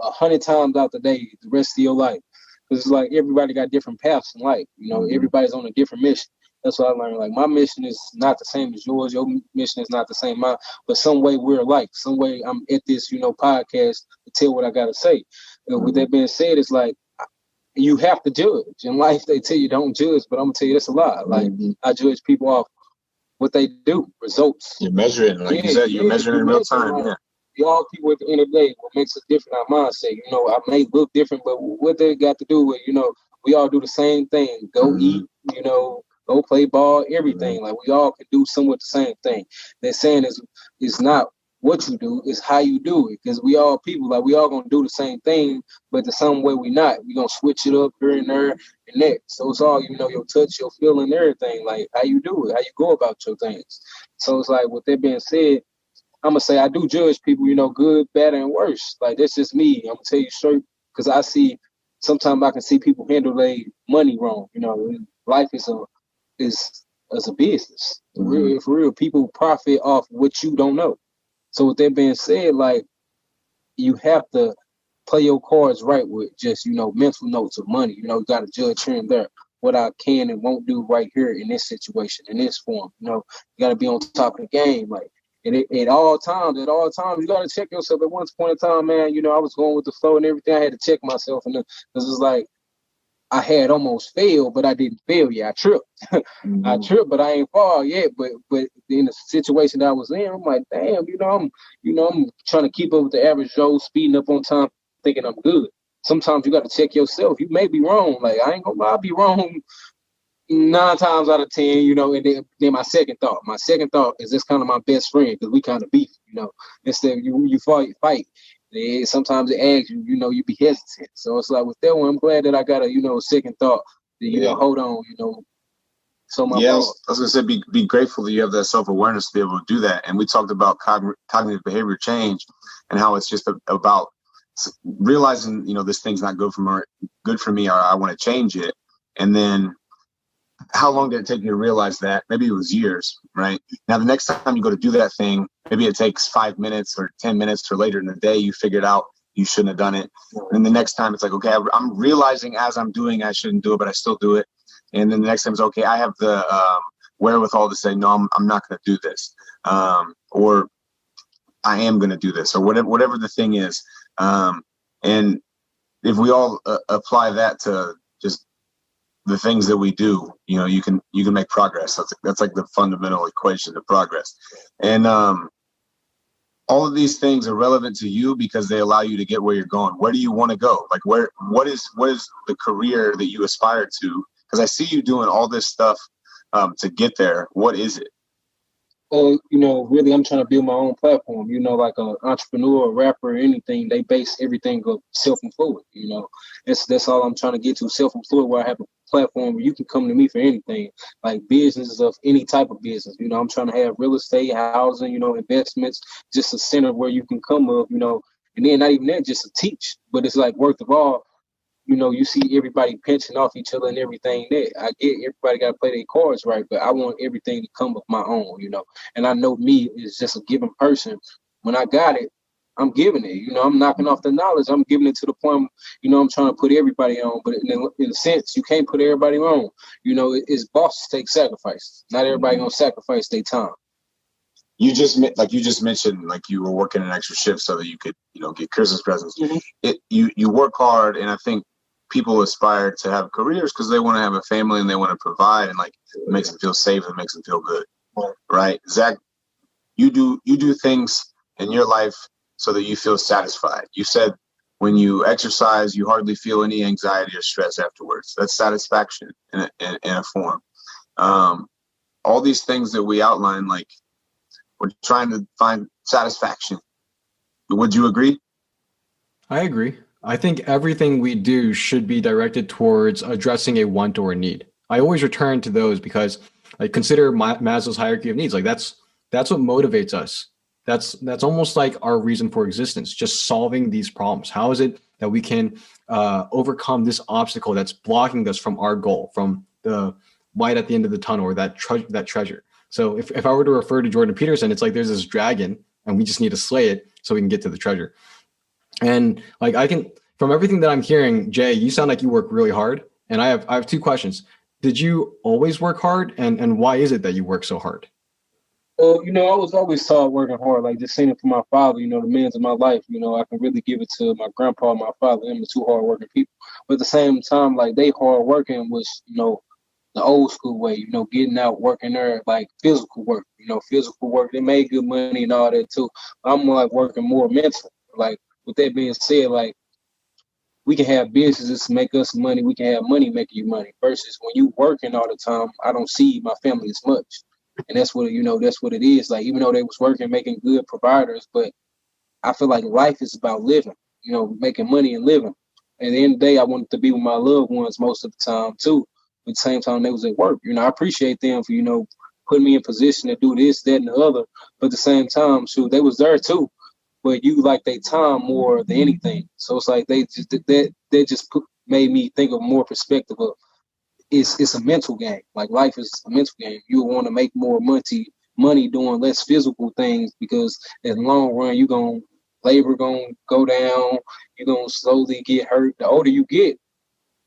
100 times out the day, the rest of your life. Because it's like everybody got different paths in life. Everybody's on a different mission. That's what I learned. Like my mission is not the same as yours. Your mission is not the same as mine. But some way we're alike. Some way I'm at this, podcast to tell what I gotta say. With that being said, it's like you have to judge. In life, they tell you don't judge, but I'm gonna tell you that's a lie. Like I judge people off what they do, results. You're measuring, like you said, you're measuring in real time. Yeah. We all people at the end of the day, what makes us different, our mindset. I may look different, but what they got to do with, we all do the same thing. Go eat, go play ball, everything. Like we all can do somewhat the same thing. They're saying is not what you do, is how you do it. Because we all people, like we all gonna do the same thing, but the some way we not. We gonna switch it up here and there and that. So it's all, your touch, your feeling, everything, like how you do it, how you go about your things. So it's like, with that being said, I'm gonna say I do judge people, good, bad, and worse. Like that's just me. I'm gonna tell you straight, because I see sometimes I can see people handle their money wrong. Life is a business. For real, people profit off what you don't know. So with that being said, like you have to play your cards right with just mental notes of money. You got to judge here and there what I can and won't do right here in this situation, in this form. You got to be on top of the game, like. And at all times, you got to check yourself. At one point in time, man, I was going with the flow and everything. I had to check myself. And because it's like I had almost failed, but I didn't fail yet. I tripped. I tripped, but I ain't fall yet. But in the situation that I was in, I'm like, damn, I'm trying to keep up with the average Joe, speeding up on time, thinking I'm good. Sometimes you got to check yourself. You may be wrong. Like, I ain't going to lie, I'll be wrong 9 times out of 10, you know, and then my second thought is this kind of my best friend because we kind of beef, you know. Instead of you fight. Sometimes it asks you, you know, you be hesitant. So it's like with that one, I'm glad that I got a, you know, second thought that, you know, hold on, you know. So my I was gonna say be grateful that you have that self-awareness to be able to do that. And we talked about cognitive behavior change and how it's just about realizing, you know, this thing's not good for me, or I want to change it. And then how long did it take you to realize that? Maybe it was years, right? Now, the next time you go to do that thing, maybe it takes 5 minutes or 10 minutes, or later in the day, you figured out you shouldn't have done it. And the next time it's like, okay, I'm realizing as I'm doing, I shouldn't do it, but I still do it. And then the next time it's okay, I have the wherewithal to say, no, I'm not going to do this. Or I am going to do this, or whatever the thing is. And if we all apply that to just the things that we do, you know, you can make progress. That's like the fundamental equation to progress. And all of these things are relevant to you because they allow you to get where you're going. Where do you want to go? Like what is the career that you aspire to? Because I see you doing all this stuff to get there. What is it? Well, you know, really, I'm trying to build my own platform. You know, like an entrepreneur, a rapper, anything. They base everything of self-employed. You know, that's all I'm trying to get to. Self-employed, where I have a platform where you can come to me for anything, like businesses of any type of business. You know, I'm trying to have real estate, housing, you know, investments, just a center where you can come up. You know, and then not even that, just to teach. But it's like worth of all. You know, you see everybody pinching off each other and everything that I get everybody got to play their cards right, but I want everything to come of my own, you know. And I know me is just a given person. When I got it, I'm giving it, you know, I'm knocking off the knowledge. I'm giving it to the point, you know, I'm trying to put everybody on, but in a sense, you can't put everybody on. You know, it's bosses take sacrifices. Not everybody gonna sacrifice their time. You just mentioned, like you were working an extra shift so that you could, you know, get Christmas presents. Mm-hmm. You work hard, and I think people aspire to have careers because they want to have a family and they want to provide, and like it makes them feel safe and makes them feel good, right? Zach, you do things in your life so that you feel satisfied. You said when you exercise, you hardly feel any anxiety or stress afterwards. That's satisfaction in a form. All these things that we outline, like we're trying to find satisfaction. Would you agree? I agree. I think everything we do should be directed towards addressing a want or a need. I always return to those because, like, consider Maslow's hierarchy of needs. Like that's what motivates us. That's almost like our reason for existence. Just solving these problems. How is it that we can overcome this obstacle that's blocking us from our goal, from the light at the end of the tunnel, or that treasure? So if I were to refer to Jordan Peterson, it's like there's this dragon, and we just need to slay it so we can get to the treasure. And like from everything that I'm hearing, Jay, you sound like you work really hard. And I have 2 questions. Did you always work hard? And why is it that you work so hard? Well, you know, I was always taught working hard, like just seeing it from my father, you know, the men of my life, you know, I can really give it to my grandpa and my father. Them are 2 hardworking people. But at the same time, like they hard working was, you know, the old school way, you know, getting out, working there, like physical work, you know, physical work. They made good money and all that too. But I'm like working more mental. Like with that being said, like we can have businesses make us money. We can have money making you money versus when you working all the time, I don't see my family as much. And that's what, you know, that's what it is. Like, even though they was working, making good providers, but I feel like life is about living, you know, making money and living. At the end of the day, I wanted to be with my loved ones most of the time too. But at the same time, they was at work. You know, I appreciate them for, you know, putting me in position to do this, that, and the other. But at the same time, shoot, they was there too. But you like their time more than anything. So it's like they just made me think of more perspective of it's a mental game. Like life is a mental game. You want to make more money doing less physical things because in the long run, labor gonna go down. You're gonna slowly get hurt. The older you get,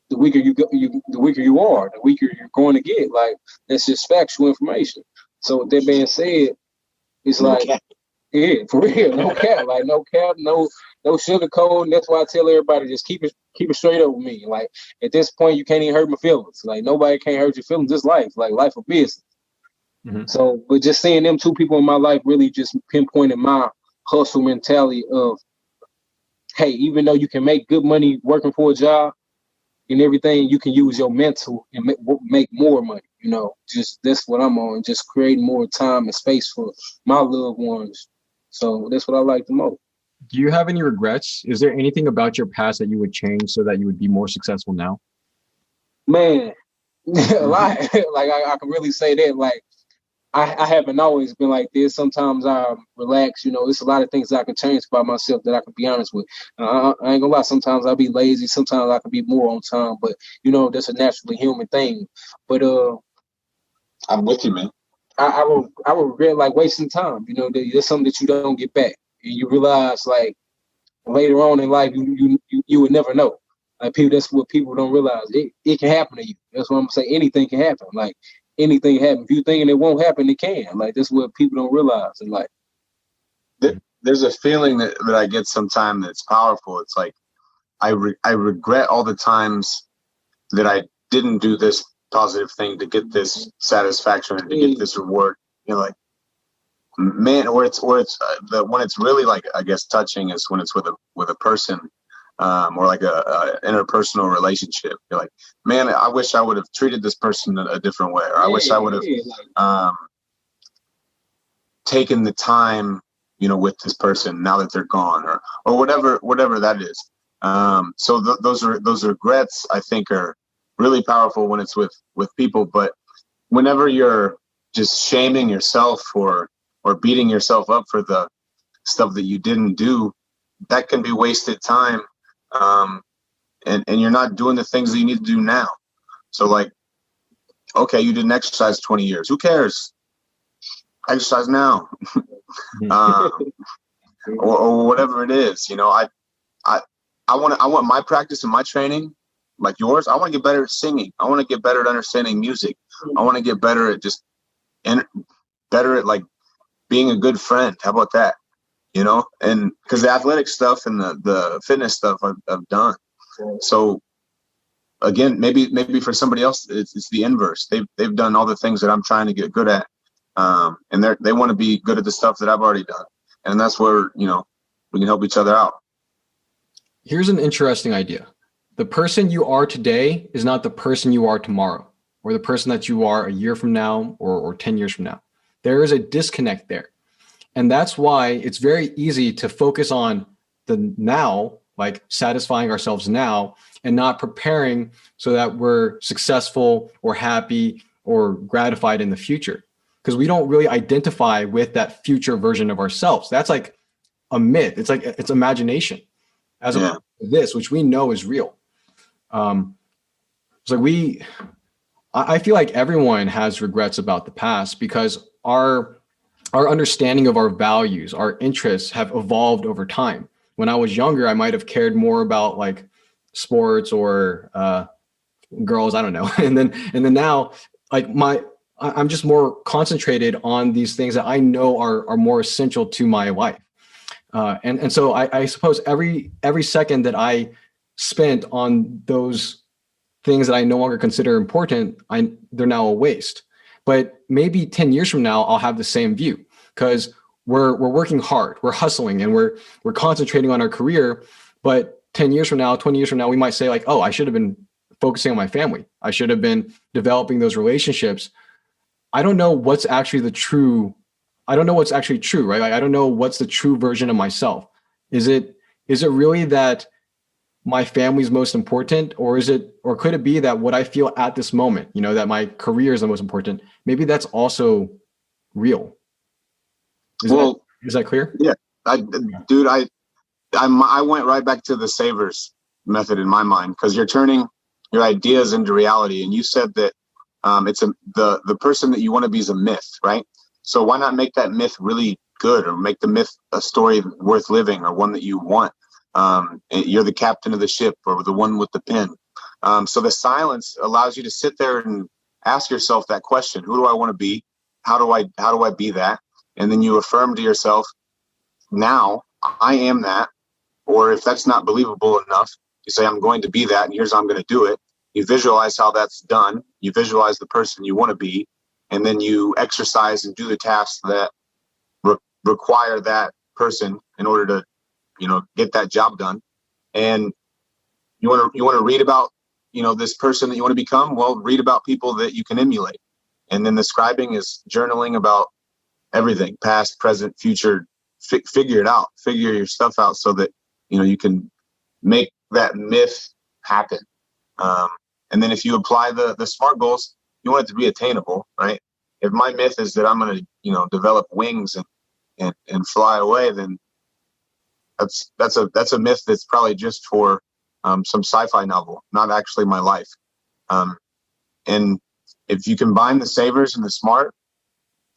the weaker the weaker you are. The weaker you're going to get. Like that's just factual information. So with that being said, it's like. Yeah, for real, no cap, like no cap, no sugarcoat. And that's why I tell everybody just keep it straight up with me. Like at this point, you can't even hurt my feelings. Like nobody can't hurt your feelings. This life, like life of business. Mm-hmm. So, but just seeing them 2 people in my life really just pinpointed my hustle mentality of, hey, even though you can make good money working for a job, and everything, you can use your mental and make more money. You know, just that's what I'm on. Just creating more time and space for my loved ones. So that's what I like the most. Do you have any regrets? Is there anything about your past that you would change so that you would be more successful now? Man, a lot. Like I can really say that. Like I haven't always been like this. Sometimes I relax. You know, it's a lot of things I can change about myself that I can be honest with. I ain't gonna lie. Sometimes I'll be lazy. Sometimes I can be more on time. But you know, that's a naturally human thing. But I'm with you, man. I would regret like wasting time. You know, there's something that you don't get back, and you realize like later on in life you would never know. Like people, that's what people don't realize. It can happen to you. That's what I'm saying. Anything can happen. Like anything can happen. If you thinking it won't happen, it can. Like that's what people don't realize. And like There's a feeling that I get sometimes that's powerful. It's like I regret all the times that I didn't do this positive thing to get this satisfaction and to get this reward. You know, like man, when it's really like I guess touching is when it's with a person, or like a interpersonal relationship. You're like, man, I wish I would have treated this person a different way, or I wish I would have taken the time, you know, with this person now that they're gone, or whatever that is. So those regrets I think are really powerful when it's with people, but whenever you're just shaming yourself or beating yourself up for the stuff that you didn't do, that can be wasted time. And you're not doing the things that you need to do now. So like, okay, you didn't exercise 20 years. Who cares? Exercise now. Or whatever it is, you know, I want my practice and my training like yours. I want to get better at singing. I want to get better at understanding music. I want to get better at better at like being a good friend. How about that? You know, and because the athletic stuff and the fitness stuff I've done. So again, maybe for somebody else, it's the inverse. They've done all the things that I'm trying to get good at. And they want to be good at the stuff that I've already done. And that's where, you know, we can help each other out. Here's an interesting idea. The person you are today is not the person you are tomorrow, or the person that you are a year from now, or 10 years from now. There is a disconnect there. And that's why it's very easy to focus on the now, like satisfying ourselves now, and not preparing so that we're successful or happy or gratified in the future. Because we don't really identify with that future version of ourselves. That's like a myth. It's like it's imagination, as opposed to this, which we know is real. So I feel like everyone has regrets about the past because our understanding of our values, our interests have evolved over time. When I was younger, I might have cared more about like sports or girls, I don't know. And then now, like I'm just more concentrated on these things that I know are more essential to my life. And so I suppose every second that I spent on those things that I no longer consider important, they're now a waste. But maybe 10 years from now, I'll have the same view because we're working hard, we're hustling, and we're concentrating on our career. But 10 years from now, 20 years from now, we might say like, oh, I should have been focusing on my family. I should have been developing those relationships. I don't know what's actually true, right? Like, I don't know what's the true version of myself. Is it really that my family's most important, or could it be that what I feel at this moment, you know, that my career is the most important? Maybe that's also real. Is that clear? Yeah, I went right back to the savers method in my mind, because you're turning your ideas into reality. And you said that the person that you want to be is a myth, right? So why not make that myth really good, or make the myth a story worth living, or one that you want? You're the captain of the ship, or the one with the pen. So the silence allows you to sit there and ask yourself that question: who do I want to be? How do I be that? And then you affirm to yourself, now I am that. Or if that's not believable enough, you say, I'm going to be that, and here's how I'm going to do it. You visualize how that's done. You visualize the person you want to be, and then you exercise and do the tasks that require that person in order to, you know, get that job done. And you want to read about this person that you want to become, well, read about people that you can emulate. And then the scribing is journaling about everything, past, present, future. Figure it out, figure your stuff out so that, you can make that myth happen. And then if you apply the SMART goals, you want it to be attainable, right? If my myth is that I'm going to, develop wings and fly away, then that's a myth that's probably just for some sci-fi novel, not actually my life. And if you combine the savers and the SMART,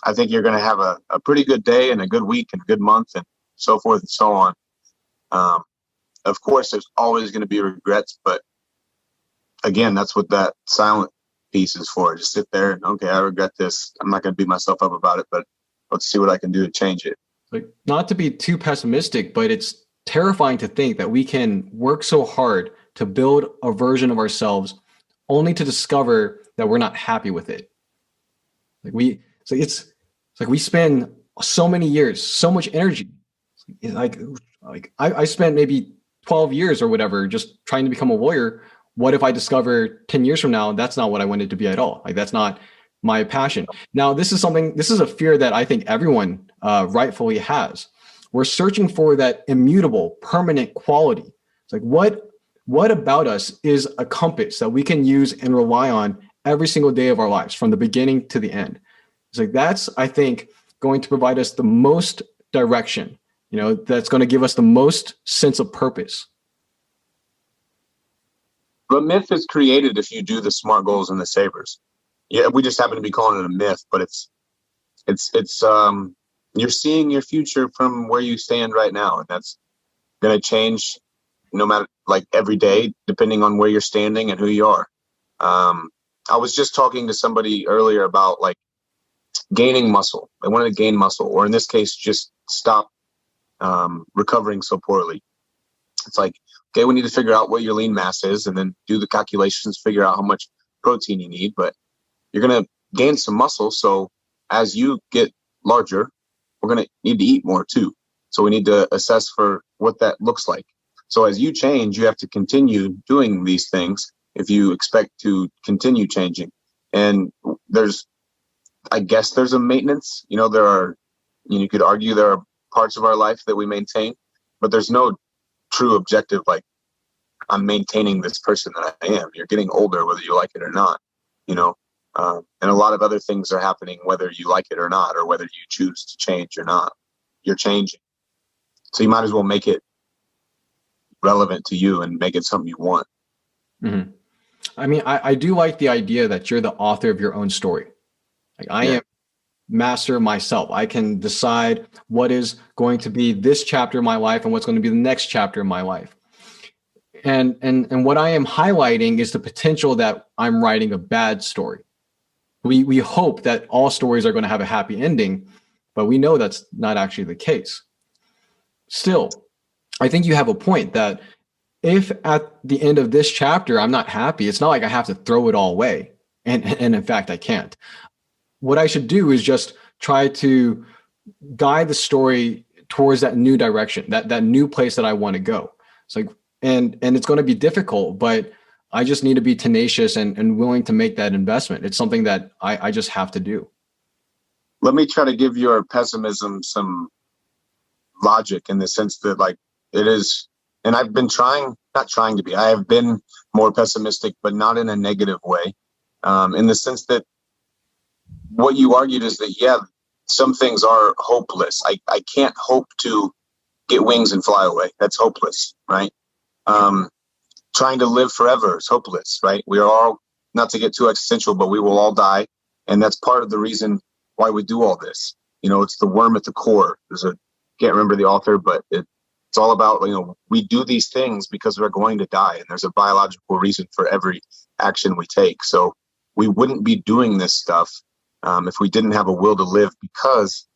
I think you're going to have a pretty good day and a good week and a good month and so forth and so on. Of course, there's always going to be regrets, but again, that's what that silent piece is for. Just sit there and, okay, I regret this. I'm not going to beat myself up about it, but let's see what I can do to change it. Like, not to be too pessimistic, but it's terrifying to think that we can work so hard to build a version of ourselves only to discover that we're not happy with it. It's like we spend so many years, so much energy. Like I spent maybe 12 years or whatever just trying to become a lawyer. What if I discover 10 years from now that's not what I wanted to be at all? Like, that's not my passion. Now, this is a fear that I think everyone rightfully has. We're searching for that immutable, permanent quality. It's like, what about us is a compass that we can use and rely on every single day of our lives from the beginning to the end? It's like, that's, I think, going to provide us the most direction, that's going to give us the most sense of purpose. But myth is created if you do the SMART goals and the savers. Yeah, we just happen to be calling it a myth, but it's you're seeing your future from where you stand right now, and that's going to change no matter, like, every day, depending on where you're standing and who you are. I was just talking to somebody earlier about, like, gaining muscle. They wanted to gain muscle, or in this case, just stop recovering so poorly. It's like, okay, we need to figure out what your lean mass is and then do the calculations, figure out how much protein you need, but you're going to gain some muscle. So as you get larger, we're going to need to eat more too. So we need to assess for what that looks like. So as you change, you have to continue doing these things if you expect to continue changing. And I guess there's a maintenance, you could argue there are parts of our life that we maintain, but there's no true objective, like, I'm maintaining this person that I am. You're getting older, whether you like it or not, and a lot of other things are happening, whether you like it or not, or whether you choose to change or not. You're changing. So you might as well make it relevant to you and make it something you want. Mm-hmm. I mean, I do like the idea that you're the author of your own story. Like, I am master myself. I can decide what is going to be this chapter of my life and what's going to be the next chapter of my life. And what I am highlighting is the potential that I'm writing a bad story. We hope that all stories are going to have a happy ending, but we know that's not actually the case. Still, I think you have a point that if at the end of this chapter I'm not happy, it's not like I have to throw it all away. And in fact, I can't. What I should do is just try to guide the story towards that new direction, that new place that I want to go. It's like, and it's going to be difficult, but I just need to be tenacious and willing to make that investment. It's something that I just have to do. Let me try to give your pessimism some logic, in the sense that, like, it is, and I've been I have been more pessimistic, but not in a negative way, in the sense that what you argued is that, some things are hopeless. I can't hope to get wings and fly away. That's hopeless, right? Trying to live forever is hopeless, right? We are all, not to get too existential, but we will all die. And that's part of the reason why we do all this. It's the worm at the core. Can't remember the author, but it's all about, we do these things because we're going to die. And there's a biological reason for every action we take. So we wouldn't be doing this stuff if we didn't have a will to live, because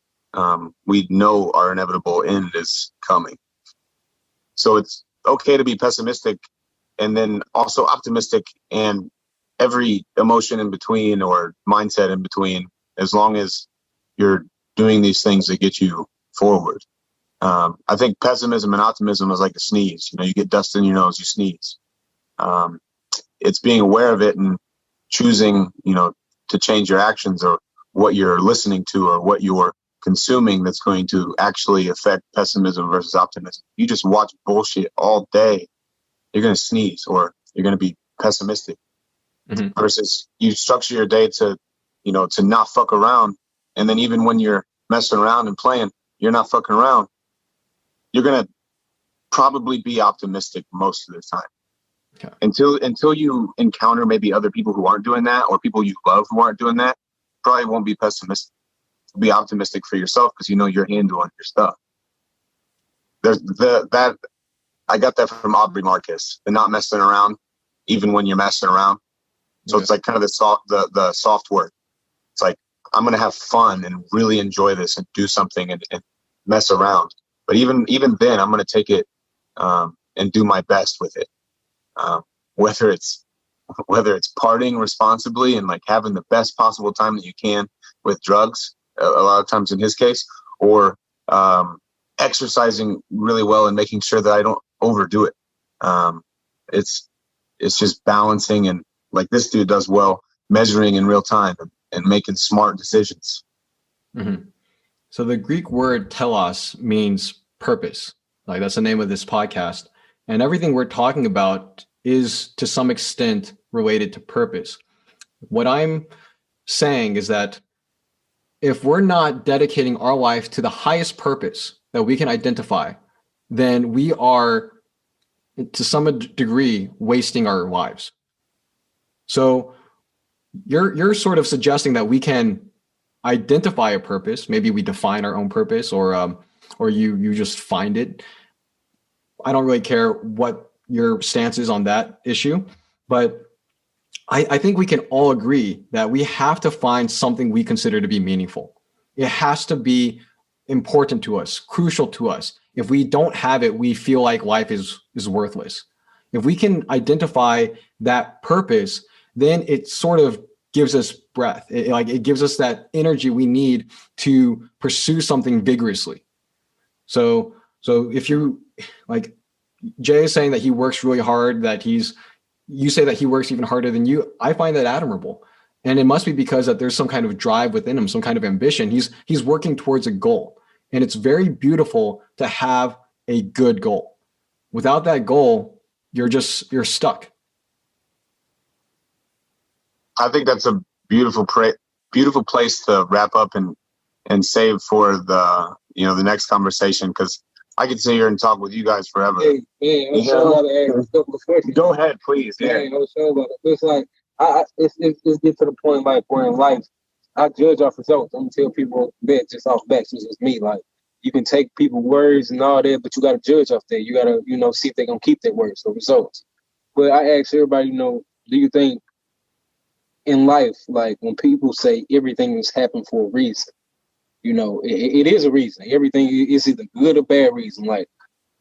we know our inevitable end is coming. So it's okay to be pessimistic and then also optimistic, and every emotion in between, or mindset in between, as long as you're doing these things that get you forward. I think pessimism and optimism is like a sneeze. You get dust in your nose, you sneeze. it's being aware of it and choosing, to change your actions or what you're listening to or what you're consuming that's going to actually affect pessimism versus optimism. You just watch bullshit all day, you're going to sneeze or you're going to be pessimistic. Mm-hmm. Versus you structure your day to not fuck around. And then even when you're messing around and playing, you're not fucking around. You're going to probably be optimistic most of the time. Okay. Until you encounter maybe other people who aren't doing that or people you love who aren't doing that, probably won't be pessimistic. Be optimistic for yourself because you're handling your stuff. There's that I got that from Aubrey Marcus, the not messing around even when you're messing around. So It's like kind of the soft work. It's like, I'm going to have fun and really enjoy this and do something and mess around. But even then, I'm going to take it and do my best with it. Whether it's partying responsibly and like having the best possible time that you can with drugs, a lot of times in his case, or exercising really well and making sure that I don't overdo it. It's just balancing and, like this dude does well, measuring in real time and making smart decisions. Mm-hmm. So the Greek word telos means purpose. Like that's the name of this podcast. And everything we're talking about is to some extent related to purpose. What I'm saying is that if we're not dedicating our life to the highest purpose that we can identify, then we are, to some degree, wasting our lives. So you're sort of suggesting that we can identify a purpose. Maybe we define our own purpose, or you just find it. I don't really care what your stance is on that issue, but I think we can all agree that we have to find something we consider to be meaningful. It has to be important to us, crucial to us. If we don't have it, we feel like life is worthless. If we can identify that purpose, then it sort of gives us breath. It gives us that energy we need to pursue something vigorously. So if you, like Jay is saying that he works really hard, you say that he works even harder than you. I find that admirable. And it must be because that there's some kind of drive within him, some kind of ambition. He's working towards a goal. And it's very beautiful to have a good goal. Without that goal, you're stuck. I think that's a beautiful place to wrap up and save for the next conversation, because I could sit here and talk with you guys forever. Hey, I'm sure about to ask a couple of questions. Go ahead, please. Yeah. I'm sure about it. It's like it's get to the point like where in life I judge off results. I'm gonna tell people that just off backs. It's just me. Like, you can take people's words and all that, but you gotta judge off that. You gotta see if they're gonna keep their words, so results. But I ask everybody, do you think in life, like when people say everything has happened for a reason, it is a reason. Everything is either good or bad reason. Like,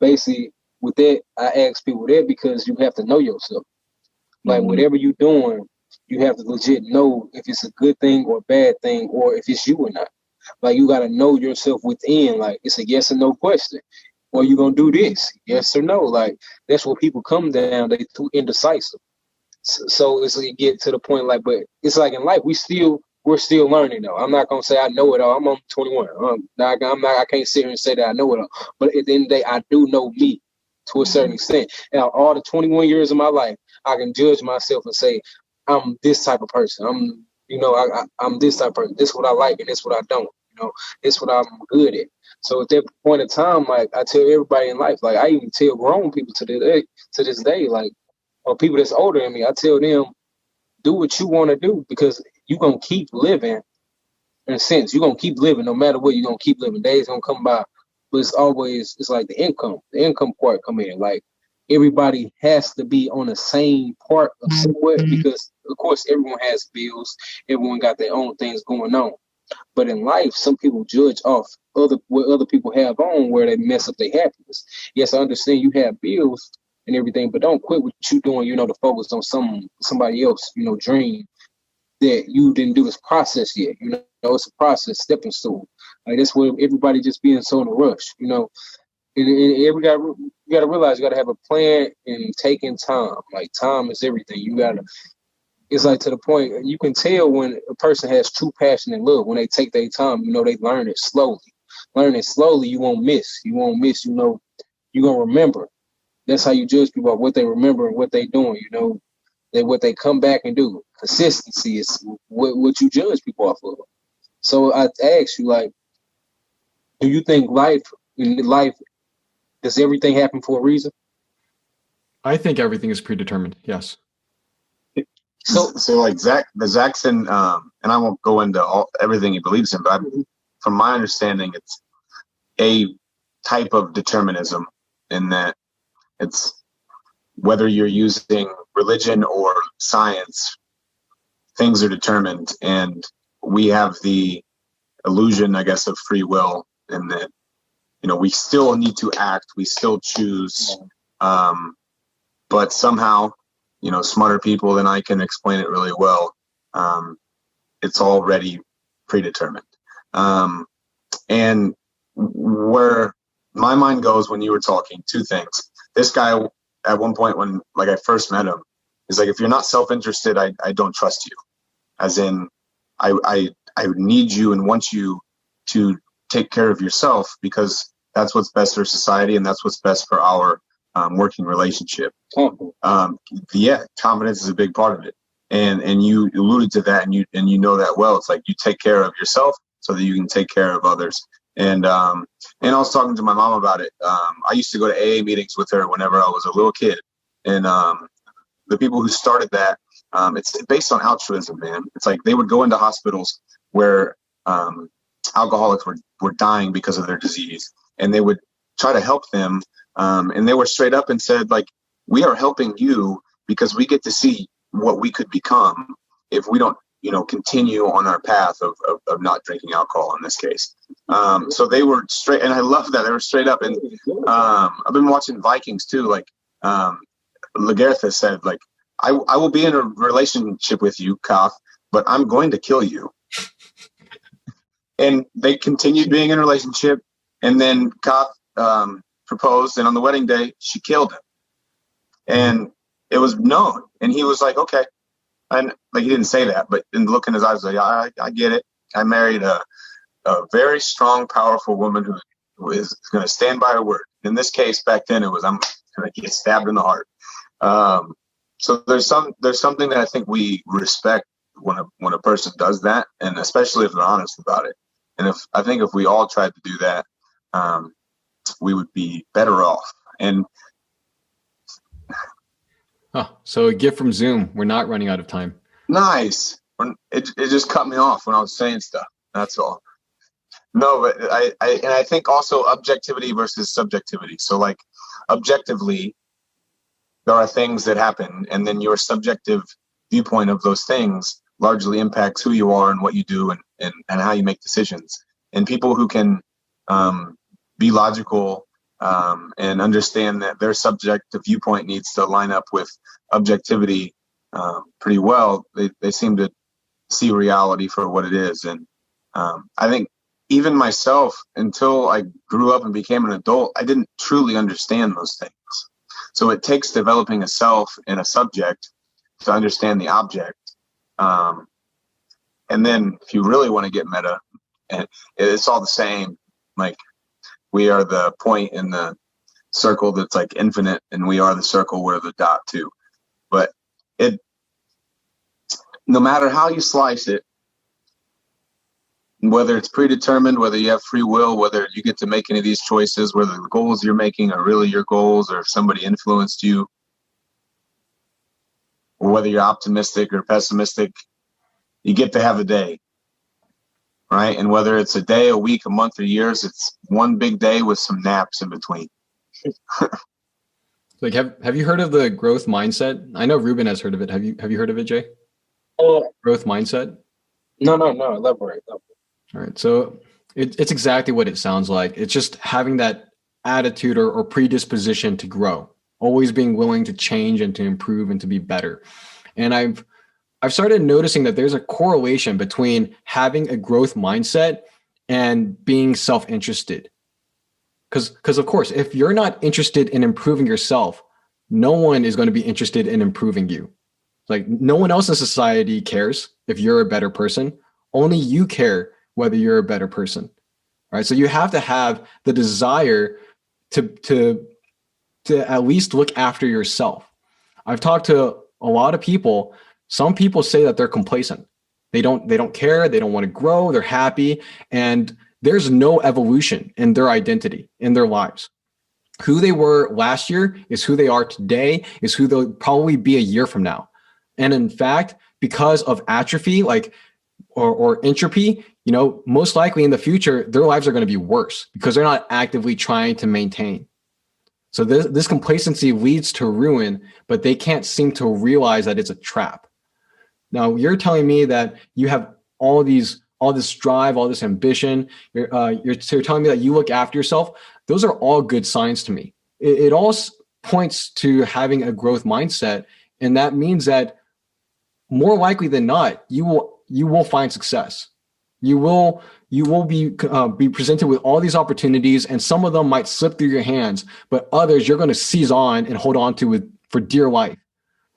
basically with that, I ask people that because you have to know yourself. Like, whatever you're doing, you have to legit know if it's a good thing or a bad thing, or if it's you or not. Like, you got to know yourself within. Like, it's a yes or no question. Or you going to do this? Yes or no? Like, that's where people come down. They too indecisive. So it's like, you get to the point, like, but it's like in life, we're still learning though. I'm not going to say I know it all. I'm on 21. I can't sit here and say that I know it all. But at the end of the day, I do know me to a certain extent. And all the 21 years of my life, I can judge myself and say, I'm this type of person. I'm this type of person. This is what I like and this is what I don't. This is what I'm good at. So at that point in time, like, I tell everybody in life, like, I even tell grown people to this day, like, or people that's older than me, I tell them, do what you want to do, because you're going to keep living. In a sense, you're going to keep living no matter what. You're going to keep living. Days going to come by. But it's like the income part come in. Like, everybody has to be on the same part of somewhere, because of course everyone has bills. Everyone got their own things going on. But in life, some people judge off what other people have on, where they mess up their happiness. Yes, I understand you have bills and everything, but don't quit what you doing, to focus on somebody else, dream that you didn't do this process yet. It's a process, stepping stone. Like, that's where everybody just being so in a rush. You got to realize you got to have a plan and taking time. Like time is everything. It's like to the point you can tell when a person has true passion and love when they take their time. They learn it slowly. Learn it slowly, you won't miss. You won't miss. You're gonna remember. That's how you judge people, what they remember and what they doing. What they come back and do. Consistency is what you judge people off of. So I ask you, like, do you think in life does everything happen for a reason? I think everything is predetermined. Yes. So like Zach's in, and I won't go into everything he believes in, but from my understanding, it's a type of determinism in that it's whether you're using religion or science, things are determined, and we have the illusion, I guess, of free will, in that we still need to act, we still choose, but somehow, smarter people than I can explain it really well. It's already predetermined, and where my mind goes when you were talking, two things. This guy, at one point when I first met him, is like, if you're not self-interested, I don't trust you. As in, I need you and want you to take care of yourself, because that's what's best for society and that's what's best for our working relationship. Yeah, confidence is a big part of it, and you alluded to that, and you know that well. It's like you take care of yourself so that you can take care of others. And I was talking to my mom about it. I used to go to AA meetings with her whenever I was a little kid, and the people who started that, it's based on altruism, man. It's like they would go into hospitals where alcoholics were dying because of their disease, and they would try to help them. And they were straight up and said, like, we are helping you because we get to see what we could become if we don't, continue on our path of not drinking alcohol in this case. So they were straight, and I love that they were straight up. And I've been watching Vikings too. Like Lagertha said, like, I will be in a relationship with you, Koth, but I'm going to kill you. And they continued being in a relationship, and then Koth proposed, and on the wedding day she killed him, and it was known. And he was like, okay. And like, he didn't say that, but in the look in his eyes, like, I get it. I married a very strong, powerful woman who is going to stand by her word. In this case, back then, it was, I'm going to get stabbed in the heart. So there's something that I think we respect when a person does that, and especially if they're honest about it. And I think if we all tried to do that, we would be better off. And so a gift from Zoom. We're not running out of time. Nice. It just cut me off when I was saying stuff. That's all. No, but I think also objectivity versus subjectivity. So like objectively, there are things that happen, and then your subjective viewpoint of those things largely impacts who you are and what you do and how you make decisions. And people who can be logical and understand that their subjective viewpoint needs to line up with objectivity pretty well, they seem to see reality for what it is. And I think even myself, until I grew up and became an adult, I didn't truly understand those things. So it takes developing a self and a subject to understand the object. And then if you really want to get meta, and it's all the same, like we are the point in the circle that's like infinite, and we are the circle where the dot too. But no matter how you slice it, whether it's predetermined, whether you have free will, whether you get to make any of these choices, whether the goals you're making are really your goals or if somebody influenced you, or whether you're optimistic or pessimistic, you get to have a day, right? And whether it's a day, a week, a month, or years, it's one big day with some naps in between. Like, have you heard of the growth mindset? I know Reuben has heard of it. Have you heard of it, Jay? Growth mindset? No. Elaborate. All right. So it's exactly what it sounds like. It's just having that attitude or predisposition to grow, always being willing to change and to improve and to be better. And I've started noticing that there's a correlation between having a growth mindset and being self-interested. Because of course, if you're not interested in improving yourself, no one is going to be interested in improving you. Like no one else in society cares if you're a better person. Only you care whether you're a better person. Right. So you have to have the desire to at least look after yourself. I've talked to a lot of people. Some people say that they're complacent. They don't care. They don't want to grow. They're happy. And there's no evolution in their identity, in their lives. Who they were last year is who they are today, is who they'll probably be a year from now. And in fact, because of atrophy, or entropy, most likely in the future, their lives are going to be worse because they're not actively trying to maintain. So this complacency leads to ruin, but they can't seem to realize that it's a trap. Now, you're telling me that you have all this drive, all this ambition. You're telling me that you look after yourself. Those are all good signs to me. It all points to having a growth mindset. And that means that more likely than not, you will find success. You will be presented with all these opportunities, and some of them might slip through your hands, but others you're going to seize on and hold on to for dear life.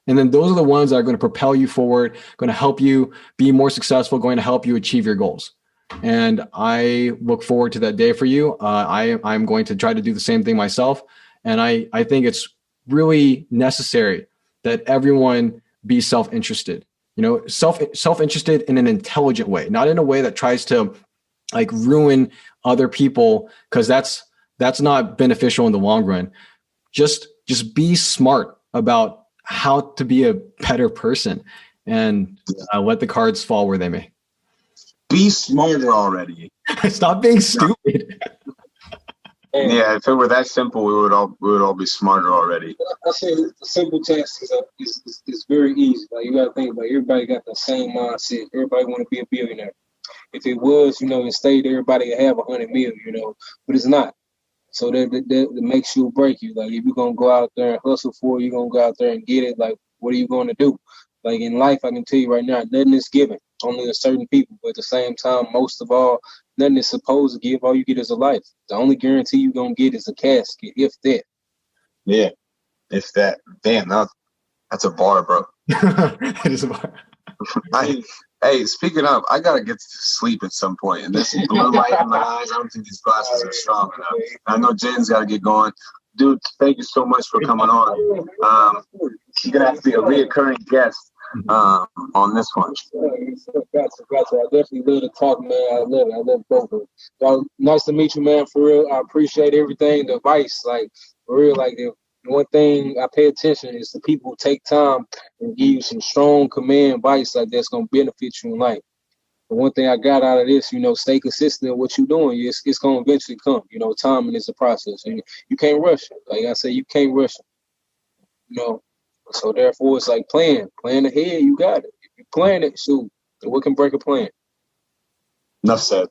And then those are the ones that are going to propel you forward, going to help you be more successful, going to help you achieve your goals. And I look forward to that day for you. I'm going to try to do the same thing myself. And I think it's really necessary that everyone be self-interested, self-interested in an intelligent way, not in a way that tries to ruin other people, because that's not beneficial in the long run. Just be smart about how to be a better person, and let the cards fall where they may. Be smarter already. Stop being stupid. Yeah, if it were that simple, we would all be smarter already. I say the simple test is very easy. Like, you gotta think about it. Everybody got the same mindset. Everybody want to be a billionaire. If it was, instead everybody would have 100 million, but it's not. So that makes you or break you. Like, if you're gonna go out there and hustle for it, you're gonna go out there and get it. Like, what are you gonna do? Like, in life, I can tell you right now, nothing is given, only to certain people. But at the same time, most of all, nothing is supposed to give. All you get is a life. The only guarantee you're gonna get is a casket, if that. Yeah, if that. Damn, that's a bar, bro. It is a bar. Hey, speaking of, I gotta get to sleep at some point, and this blue light in my eyes. I don't think these glasses are strong enough. I know Jen's got to get going. Dude, thank you so much for coming on. You're gonna have to be a reoccurring guest on this one. Gotcha. I definitely love to talk, man. I love it. I love both of them. Nice to meet you, man. For real, I appreciate everything. The advice, for real, the one thing I pay attention is the people who take time and give you some strong command advice that's gonna benefit you in life. The one thing I got out of this, stay consistent in what you're doing. It's gonna eventually come. Timing is a process, and you can't rush it. Like I say, you can't rush it. So therefore, it's like plan ahead. You got it. If you plan it, shoot, what can break a plan? Enough said.